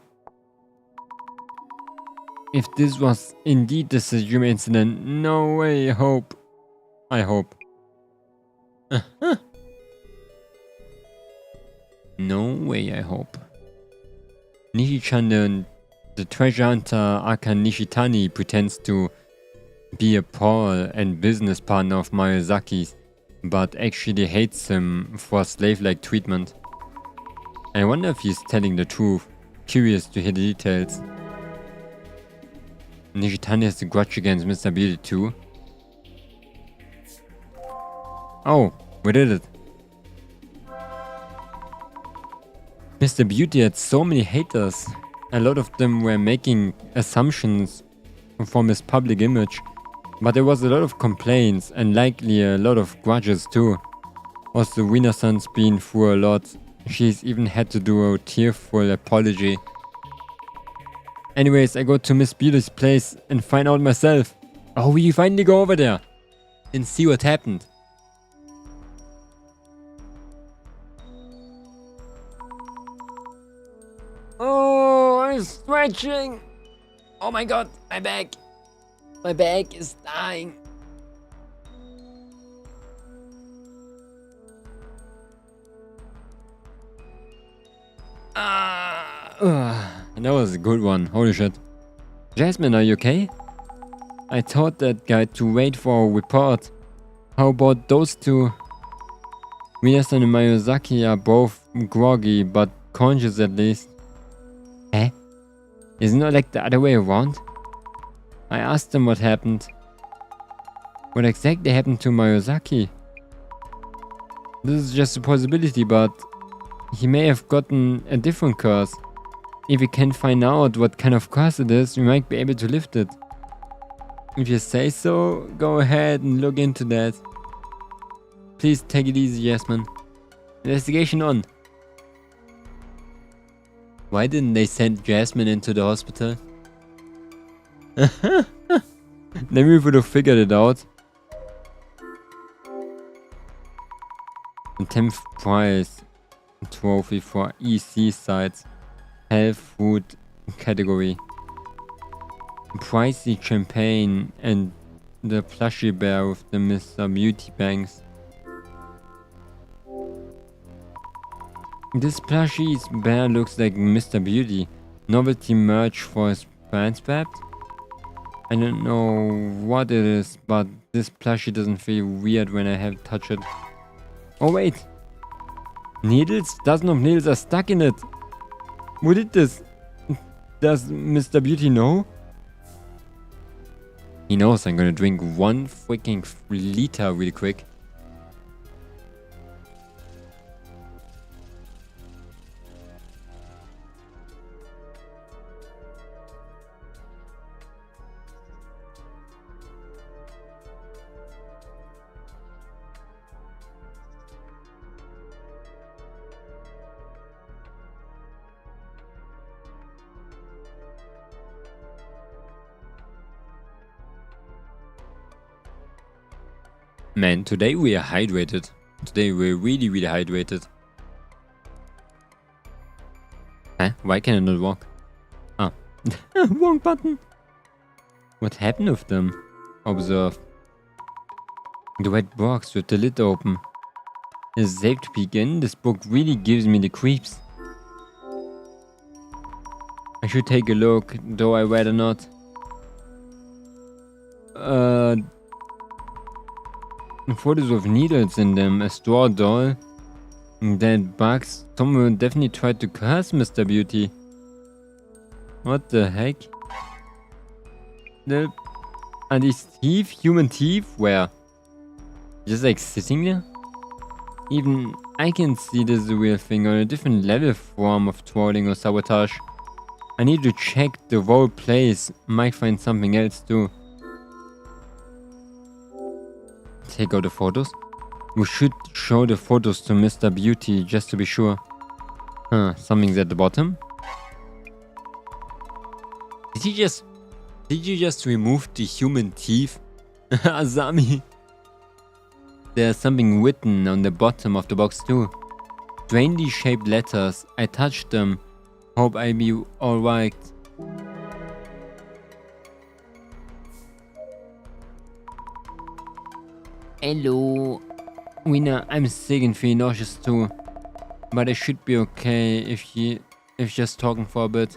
If this was indeed the Sajima incident, no way, I hope. No way, I hope. Nishi-chan, the treasure hunter Aka Nishitani, pretends to be a pal and business partner of Miyazaki's, but actually hates him for slave-like treatment. I wonder if he's telling the truth. Curious to hear the details. Nishitani has a grudge against Mr. Beauty too. Oh, we did it. Mr. Beauty had so many haters. A lot of them were making assumptions from his public image. But there was a lot of complaints and likely a lot of grudges too. Also, Rina-san's been through a lot. She's even had to do a tearful apology. Anyways, I go to Miss Beauty's place and find out myself. Oh, we finally go over there and see what happened. Oh, I'm stretching. Oh my god, my back. My back is dying. That was a good one. Holy shit. Jasmine, are you okay? I told that guy to wait for a report. How about those two? Miyasan and Miyazaki are both groggy, but conscious at least. Eh? Isn't it like the other way around? I asked him what happened. What exactly happened to Miyazaki? This is just a possibility, but he may have gotten a different curse. If we can find out what kind of curse it is, we might be able to lift it. If you say so, go ahead and look into that. Please take it easy, Jasmine. Investigation on. Why didn't they send Jasmine into the hospital? Then we would have figured it out. The 10th prize trophy for EC sites. Health food category. Pricey champagne and the plushie bear with the Mr. Beauty bangs. This plushie's bear looks like Mr. Beauty. Novelty merch for his pants perhaps? I don't know what it is, but this plushie doesn't feel weird when I have touched it. Oh wait! Needles? Dozens of needles are stuck in it! Who did this? Does Mr. Beauty know? He knows I'm gonna drink 1 freaking liter really quick. Man, today we are hydrated. Today we're really hydrated. Huh? Why can I not walk? Ah. Wrong button. What happened with them? Observe. The red box with the lid open. Is it safe to peek in? This book really gives me the creeps. I should take a look, though I rather not. Photos of needles in them, a straw doll, dead bugs. Someone definitely tried to curse Mr. Beauty. What the heck? Are these teeth? Human teeth? Where? Just like sitting there? Even I can see this is a real thing on a different level form of trolling or sabotage. I need to check the role plays. Might find something else too. Take out the photos. We should show the photos to Mr. Beauty just to be sure. Huh, something's at the bottom. Did you just remove the human teeth? Asami. There's something written on the bottom of the box too. Strangely shaped letters. I touched them. Hope I'll be alright. Hello. Wiener, I'm sick and feeling nauseous too. But I should be okay if just talking for a bit.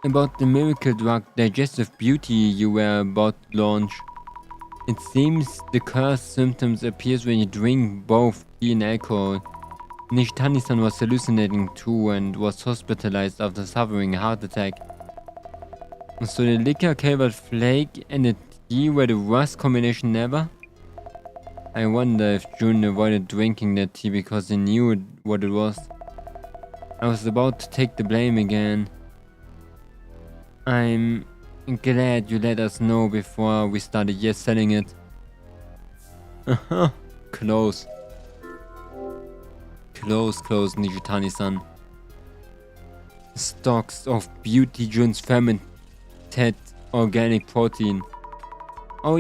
About the miracle drug Digestive Beauty you were about to launch. It seems the curse symptoms appears when you drink both tea and alcohol. Nishitani-san was hallucinating too and was hospitalized after suffering a heart attack. So the liquor Calvert Flake and the tea were the worst combination ever? I wonder if June avoided drinking that tea because he knew what it was. I was about to take the blame again. I'm glad you let us know before we started selling it. Close. Close, Nishitani-san. Stocks of Beauty June's fermented organic protein. Oh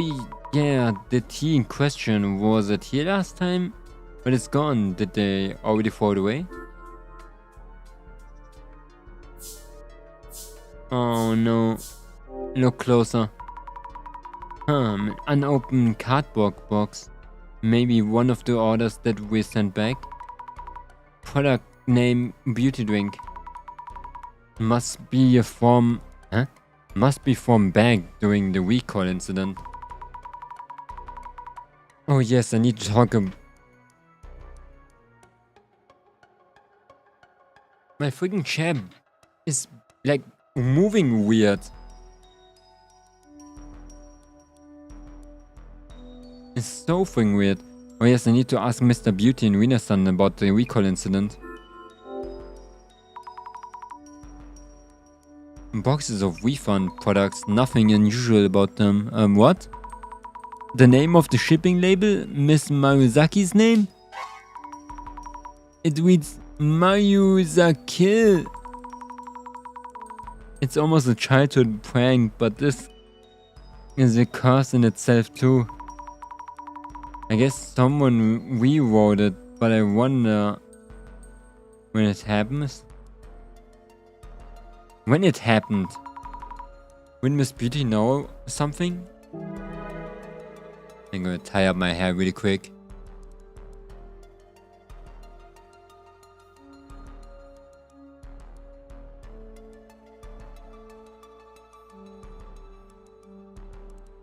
yeah, the tea in question, was it here last time? But it's gone. Did they already throw it away? Oh no. Look closer. An unopened cardboard box. Maybe one of the orders that we sent back. Product name Beauty Drink. Must be from back during the recall incident. Oh yes, I need to talk my freaking chair is like moving weird. It's so freaking weird. Oh yes, I need to ask Mr. Beauty and Rina-san about the recall incident. Boxes of refund products, nothing unusual about them. What? The name of the shipping label? Miss Maruzaki's name? It reads Maruzaki. It's almost a childhood prank, but this is a curse in itself too. I guess someone rewrote it, but I wonder when it happens. When it happened. Will Miss Beauty know something? I'm gonna tie up my hair really quick.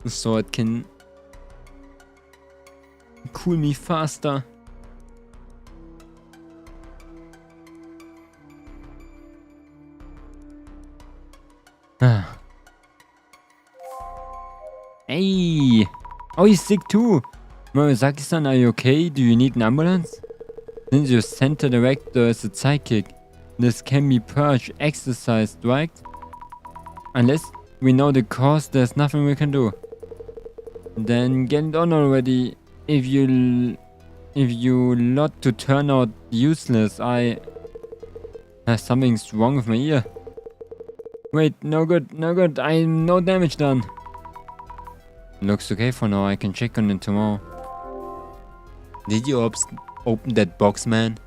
So it can cool me faster. Hey! Oh, he's sick too! Murasaki-san, are you okay? Do you need an ambulance? Since your center director is a psychic, this can be purged, exercised, right? Unless we know the cause, there's nothing we can do. Then get it on already. If you lot to turn out useless, something's wrong with my ear. Wait, no good, no damage done. Looks okay for now, I can check on it tomorrow. Did you open that box, man?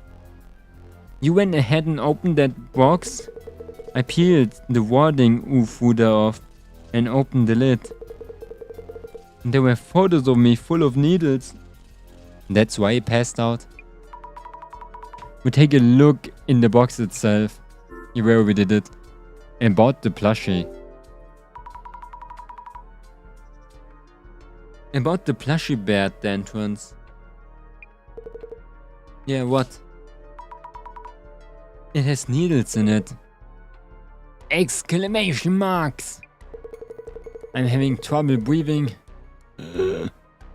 You went ahead and opened that box? I peeled the wording fooder off and opened the lid. There were photos of me full of needles. That's why he passed out. We take a look in the box itself, where we did it, and bought the plushie. About the plushie bear at the entrance. Yeah, what? It has needles in it. Exclamation marks! I'm having trouble breathing.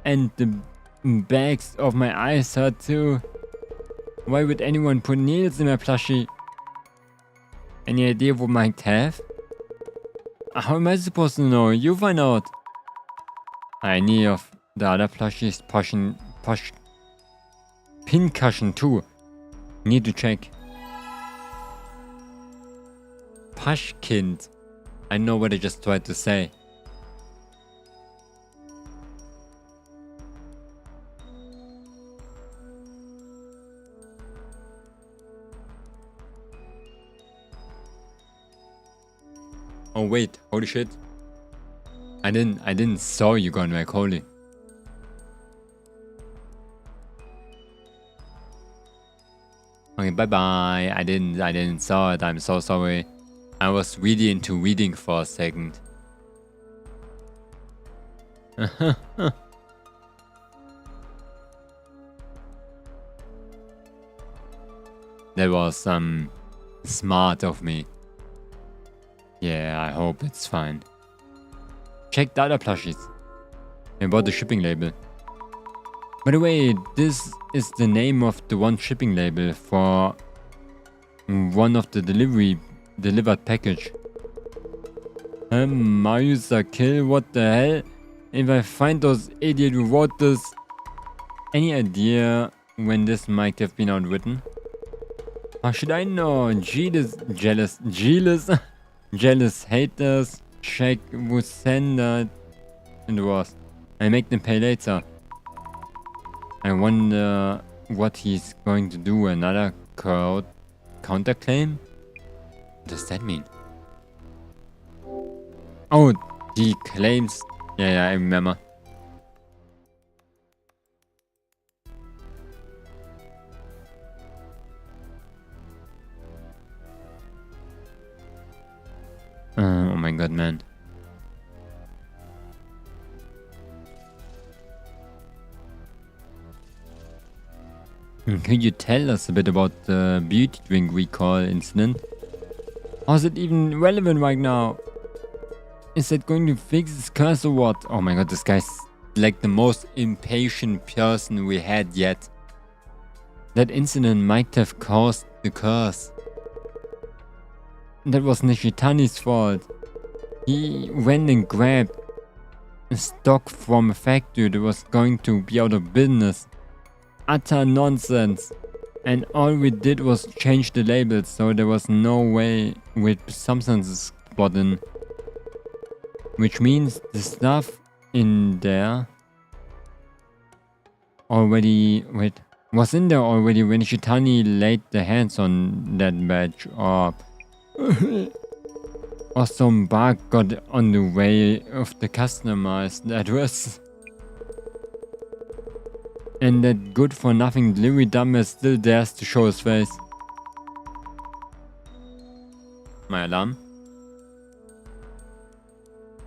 And the bags of my eyes hurt too. Why would anyone put needles in my plushie? Any idea what might have? How am I supposed to know? You find out. Any of the other plushies pincushion too. Need to check. Pushkind. I know what I just tried to say. Oh wait, holy shit. I didn't saw you gone back, holy. Okay, bye bye. I didn't saw it. I'm so sorry. I was really into reading for a second. That was smart of me. Yeah, I hope it's fine. Check the other plushies. About the shipping label. By the way, this is the name of the one shipping label for one of the delivered package. Mayusa kill, what the hell? If I find those idiot who wrote this. Any idea when this might have been outwritten? How should I know? Jealous haters. Check who sent that. It was. I make them pay later. I wonder what he's going to do. Another counterclaim? What does that mean? Oh, he claims. Yeah, I remember. Oh my god, man. Could you tell us a bit about the beauty drink recall incident? How is it even relevant right now? Is that going to fix this curse or what? Oh my god, this guy's like the most impatient person we had yet. That incident might have caused the curse. That was Nishitani's fault. He went and grabbed a stock from a factory that was going to be out of business. Utter nonsense. And all we did was change the labels, so there was no way with substances brought in. Which means the stuff in there already was in there already when Shitani laid the hands on that badge, or some bug got on the way of the customized address. And that good for nothing delivery dumbass still dares to show his face. My alarm.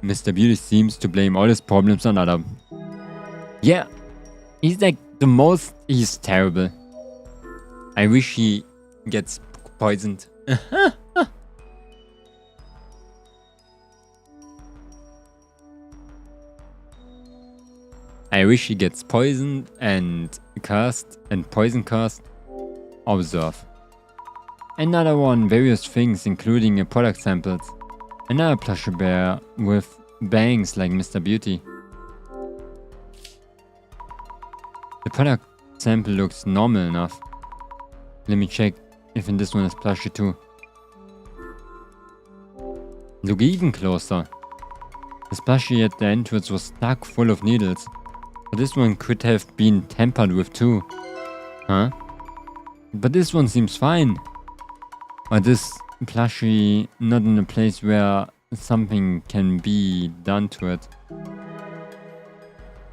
Mr. Beauty seems to blame all his problems on Adam. Yeah, he's like the most. He's terrible. I wish he gets poisoned. I wish he gets poisoned and cursed and poison cursed. Observe. Another one, various things including a product samples. Another plush bear with bangs like Mr. Beauty. The product sample looks normal enough. Let me check if in this one is plushy too. Look even closer. The plushie at the entrance was stuck full of needles. But this one could have been tampered with too. Huh? But this one seems fine. Or this plushie not in a place where something can be done to it.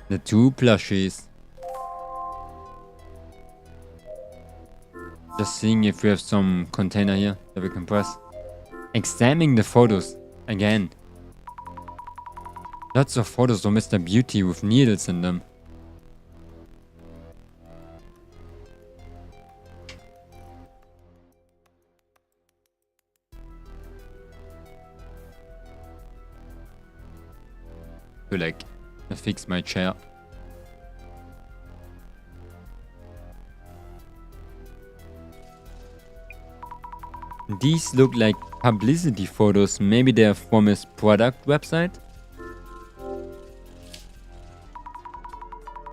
The two plushies. Just seeing if we have some container here that we can press. Examining the photos again. Lots of photos of Mr. Beauty with needles in them. To like fix my chair. These look like publicity photos. Maybe they're from his product website.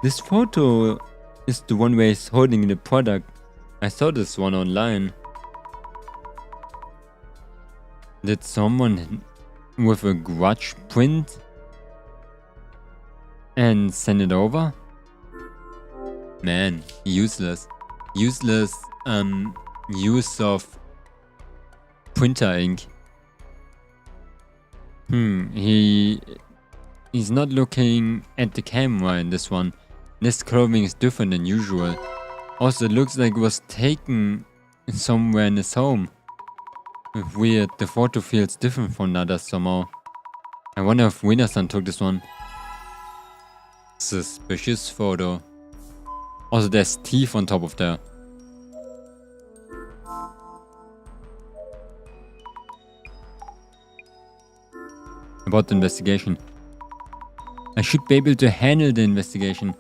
This photo is the one where he's holding the product. I saw this one online. Did someone with a grudge print and send it over? Man, useless. Useless use of printer ink. He's not looking at the camera in this one. This clothing is different than usual. Also, it looks like it was taken somewhere in his home. Weird, the photo feels different from others somehow. I wonder if Winnerson took this one. Suspicious photo. Also, there's teeth on top of there. About the investigation. I should be able to handle the investigation.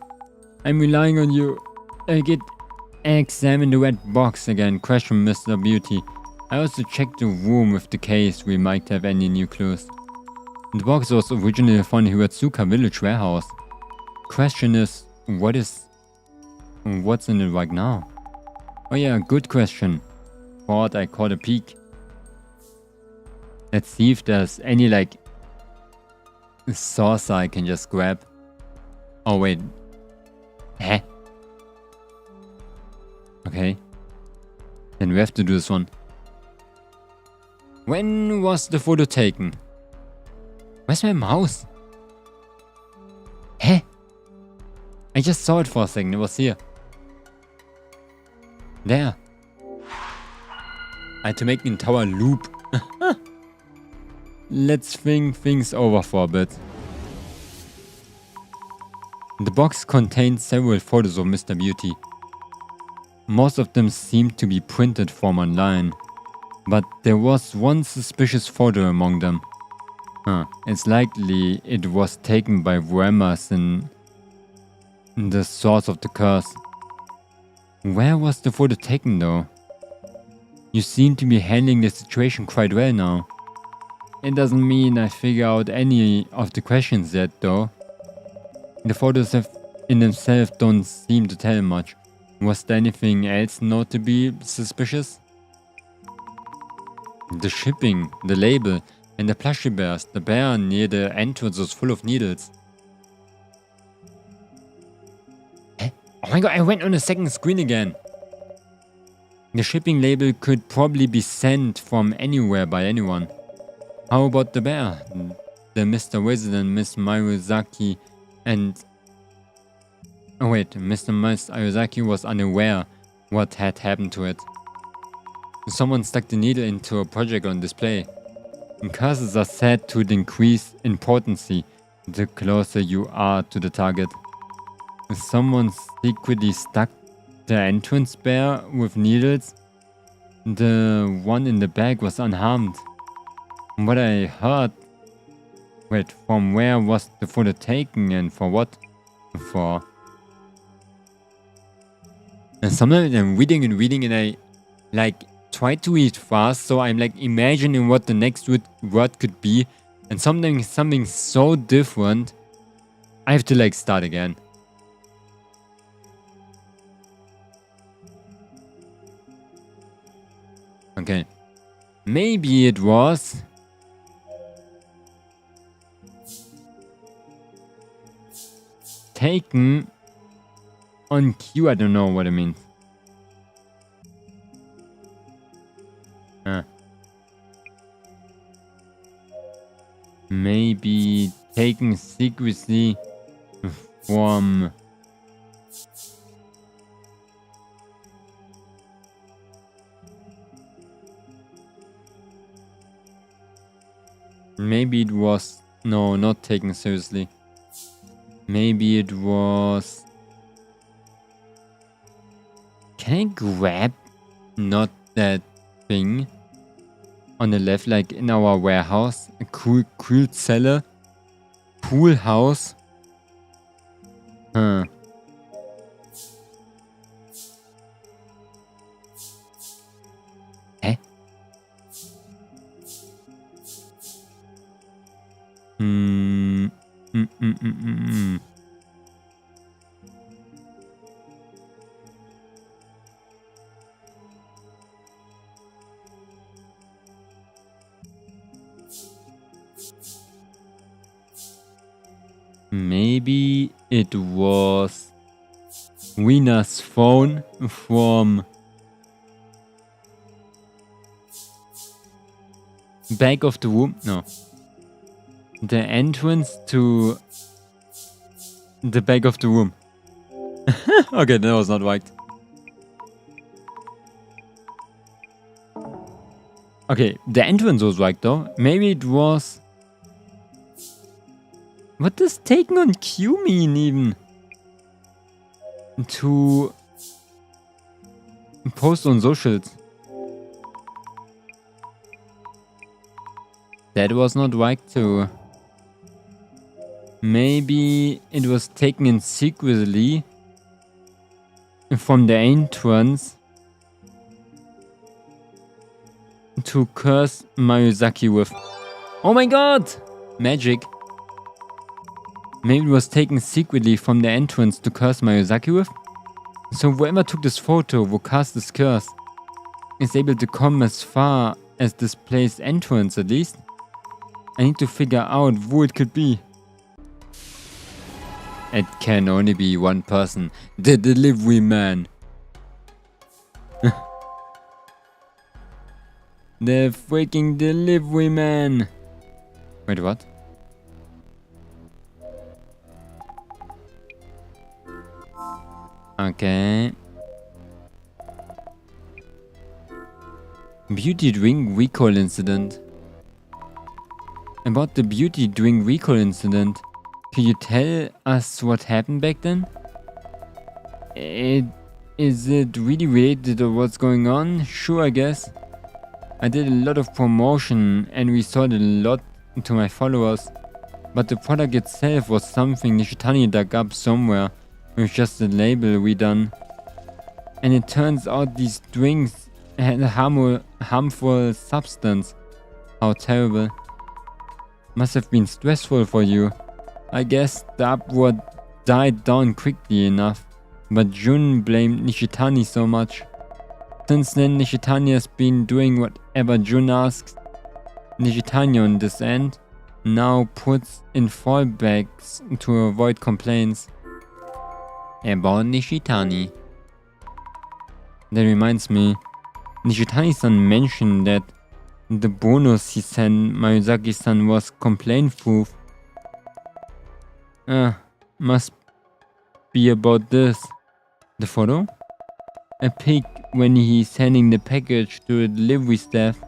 I'm relying on you. I get examine the red box again. Question Mr. Beauty. I also checked the room with the case. We might have any new clues. The box was originally found in Hiratsuka Village warehouse. Question is, what's in it right now? Oh yeah, good question. Thought I caught a peek. Let's see if there's any like saucer I can just grab. Oh wait. Huh? Okay. Then we have to do this one. When was the photo taken? Where's my mouse? Huh? I just saw it for a second. It was here. There. I had to make the entire loop. Let's think things over for a bit. The box contains several photos of Mr. Beauty. Most of them seem to be printed from online, but there was one suspicious photo among them. It's likely it was taken by Emerson, the source of the curse. Where was the photo taken though? You seem to be handling the situation quite well now. It doesn't mean I figure out any of the questions yet though. The photos in themselves don't seem to tell much. Was there anything else notably suspicious? The shipping, the label, and the plushie bears. The bear near the entrance was full of needles. Huh? Oh my god, I went on the second screen again. The shipping label could probably be sent from anywhere by anyone. How about the bear? The Mr. Wizard and Miss Mayuzaki and... Oh wait, Mr. Mayuzaki was unaware what had happened to it. Someone stuck the needle into a project on display. Curses are said to increase importance the closer you are to the target. Someone secretly stuck the entrance bear with needles. The one in the bag was unharmed. From what I heard... Wait, from where was the photo taken and for what? For... And sometimes I'm reading and I like try to read fast, so I'm like imagining what the next word could be, and something so different, I have to like start again. Okay. Maybe it was... taken on cue. I don't know what it means. Maybe taken secretly from... Maybe it was... No, not taken seriously. Maybe it was... Can I grab not that thing on the left, like in our warehouse? A cool cellar? Pool house? Huh. Maybe it was Wiener's phone from back of the room. No. The entrance to the back of the room. Okay, that was not right. Okay, the entrance was right though. Maybe it was... What does taking on cue mean even? To post on socials. That was not right too. Maybe it was taken in secretly from the entrance to curse Mayuzaki with. Oh my god! Magic. Maybe it was taken secretly from the entrance to curse Mayuzaki with? So whoever took this photo who cast this curse is able to come as far as this place's entrance at least. I need to figure out who it could be. It can only be one person. The delivery man. The freaking delivery man. Wait, what? Okay. Beauty drink recall incident. About the beauty drink recall incident, could you tell us what happened back then? Is it really related to what's going on? Sure, I guess. I did a lot of promotion and we sold a lot to my followers, but the product itself was something Nishitani dug up somewhere with just a label we done. And it turns out these drinks had a harmful substance. How terrible. Must have been stressful for you. I guess the uproar died down quickly enough, but Jun blamed Nishitani so much. Since then, Nishitani has been doing whatever Jun asks. Nishitani on this end now puts in fallbacks to avoid complaints about Nishitani. That reminds me, Nishitani-san mentioned that the bonus he sent Mayuzaki-san was complaint-proof. Must be about this. The photo? A pic when he's sending the package to the delivery staff.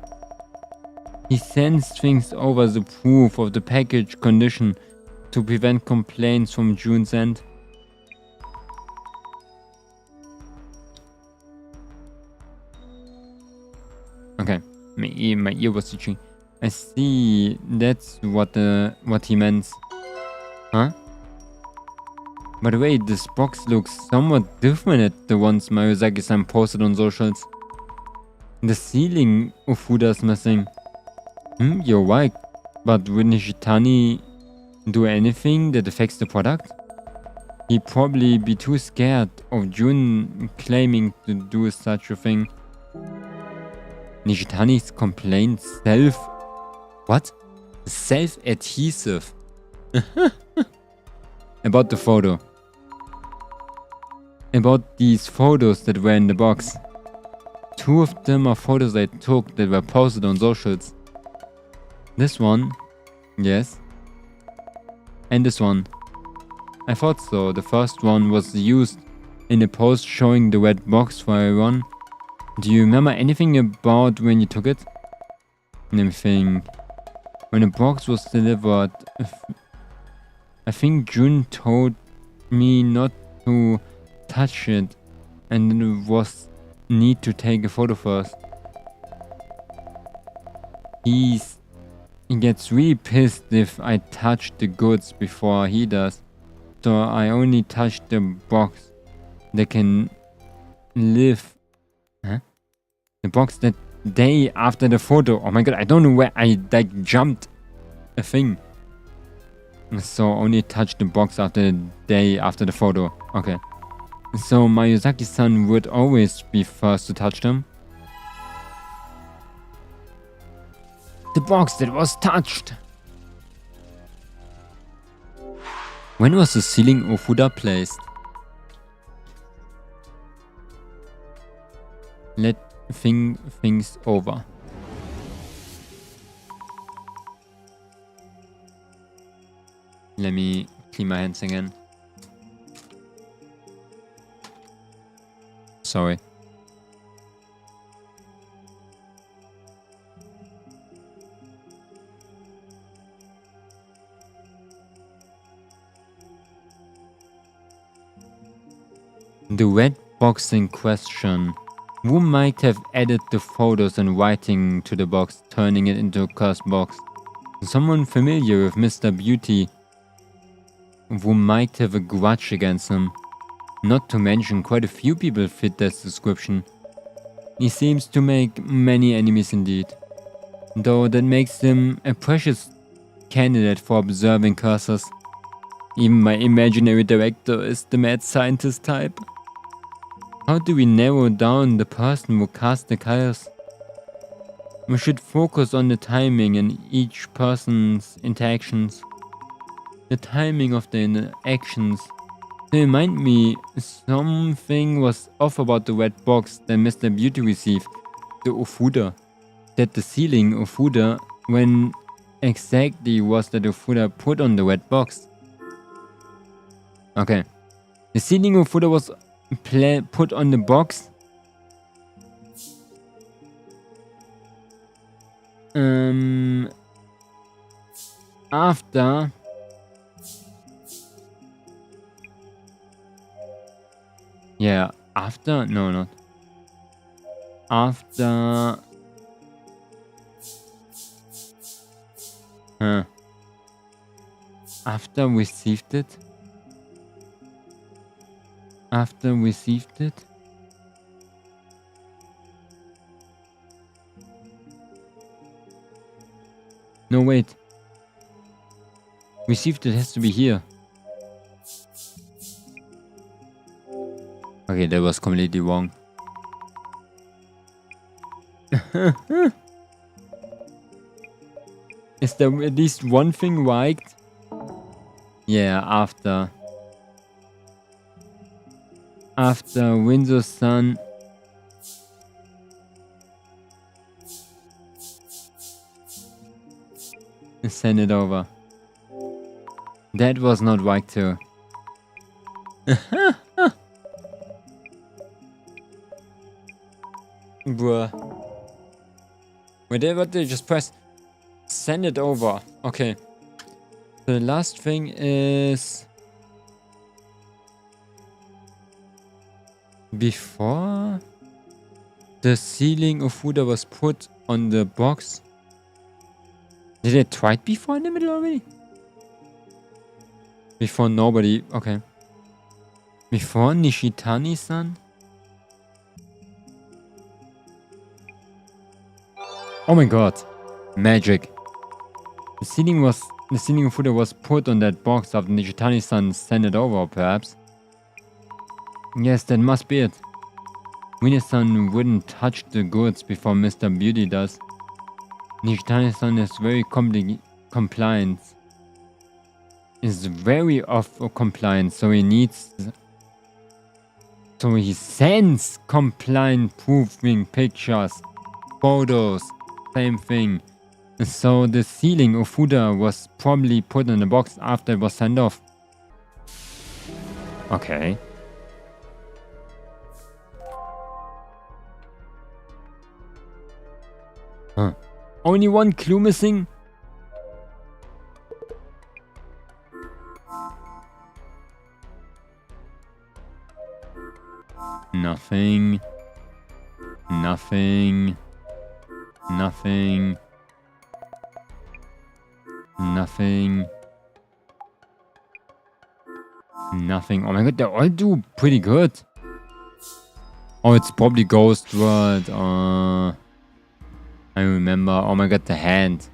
He sends things over the proof of the package condition to prevent complaints from Jun's end. Okay, my ear was itching. I see. That's what he meant. Huh? By the way, this box looks somewhat different at the ones Mayuzaki-san posted on socials. The ceiling of Fuda's missing. You're right. But would Nishitani do anything that affects the product? He'd probably be too scared of Jun claiming to do such a thing. Nishitani's complaint What? Self-adhesive. About the photo. About these photos that were in the box. 2 of them are photos I took that were posted on socials. This one, yes. And this one. I thought so. The first one was used in a post showing the red box for everyone. Do you remember anything about when you took it? Let me think. When the box was delivered, I think Jun told me not to touch it, and it was need to take a photo first. He gets really pissed if I touch the goods before he does, so I only touched the box that can live. The box that day after the photo. Oh my god, I don't know where I like jumped a thing. So only touch the box after the day after the photo. Okay. So Miyazaki-san would always be first to touch them. The box that was touched. When was the ceiling Ofuda placed? Let things over. Let me clean my hands again. Sorry. The red box in question. Who might have added the photos and writing to the box, turning it into a cursed box? Someone familiar with Mr. Beauty, who might have a grudge against him. Not to mention, quite a few people fit this description. He seems to make many enemies indeed, though that makes him a precious candidate for observing cursors. Even my imaginary director is the mad scientist type. How do we narrow down the person who cast the curse? We should focus on the timing in each person's interactions. The timing of the interactions. To remind me, something was off about the red box that Mr. Beauty received, the Ofuda. That the ceiling Ofuda, when exactly was that Ofuda put on the red box? Okay. The ceiling Ofuda was put on the box. After after no, not after. After received it. After received it. No, wait. Received it has to be here. Okay, that was completely wrong. Is there at least one thing right? Yeah, after. After Windsor Sun. Send it over. That was not right too. Bruh. Wait, what did I just press? Send it over. Okay. The last thing is... Before the ceiling of Fuda was put on the box. Did I try it before in the middle already? Before nobody... Okay. Before Nishitani-san? Oh my god. Magic. The ceiling of Fuda was put on that box after Nishitani-san sent it over, perhaps. Yes, that must be it. Winnie-san wouldn't touch the goods before Mr. Beauty does. Nishitani-san is very compliant. Is very compliant, so he needs... So he sends compliant proofing pictures, photos, same thing. So the ceiling of Fuda was probably put in the box after it was sent off. Okay. Huh. Only one clue missing? Nothing. Nothing. Nothing. Nothing. Nothing. Oh my god, they all do pretty good. Oh, it's probably Ghost World. I remember. Oh my god, the hand.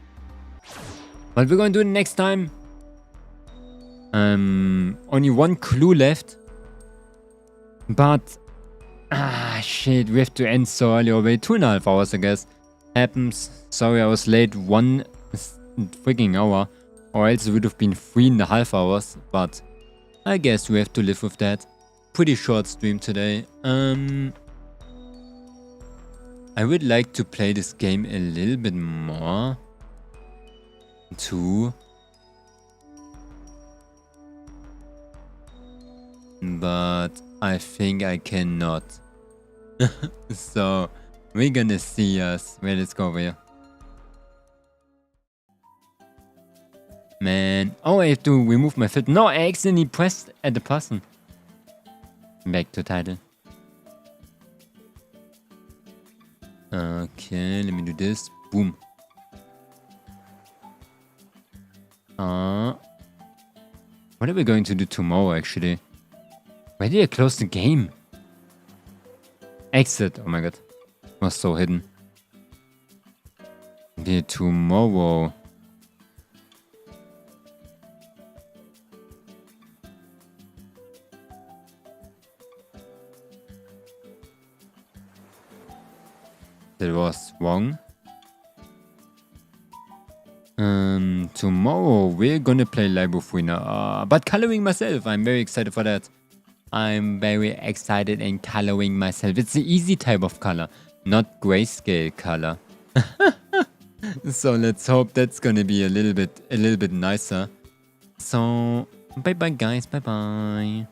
But we're going to do it next time. Only one clue left. But shit, we have to end so early. Already 2.5 hours, I guess. Happens. Sorry, I was late 1 freaking hour. Or else it would have been 3.5 hours. But I guess we have to live with that. Pretty short stream today. I would like to play this game a little bit more. Too. But I think I cannot. So we're gonna see us. Wait, let's go over here. Man. Oh, I have to remove my filter. No, I accidentally pressed at the person. Back to title. Okay, let me do this. Boom. What are we going to do tomorrow, actually? Why did I close the game? Exit. Oh my god. Was so hidden. Okay, tomorrow. That was wrong. Tomorrow we're gonna play Library 3 now. But coloring myself, I'm very excited for that. I'm very excited in coloring myself. It's the easy type of color, not grayscale color. So let's hope that's gonna be a little bit nicer. So bye bye guys, bye bye.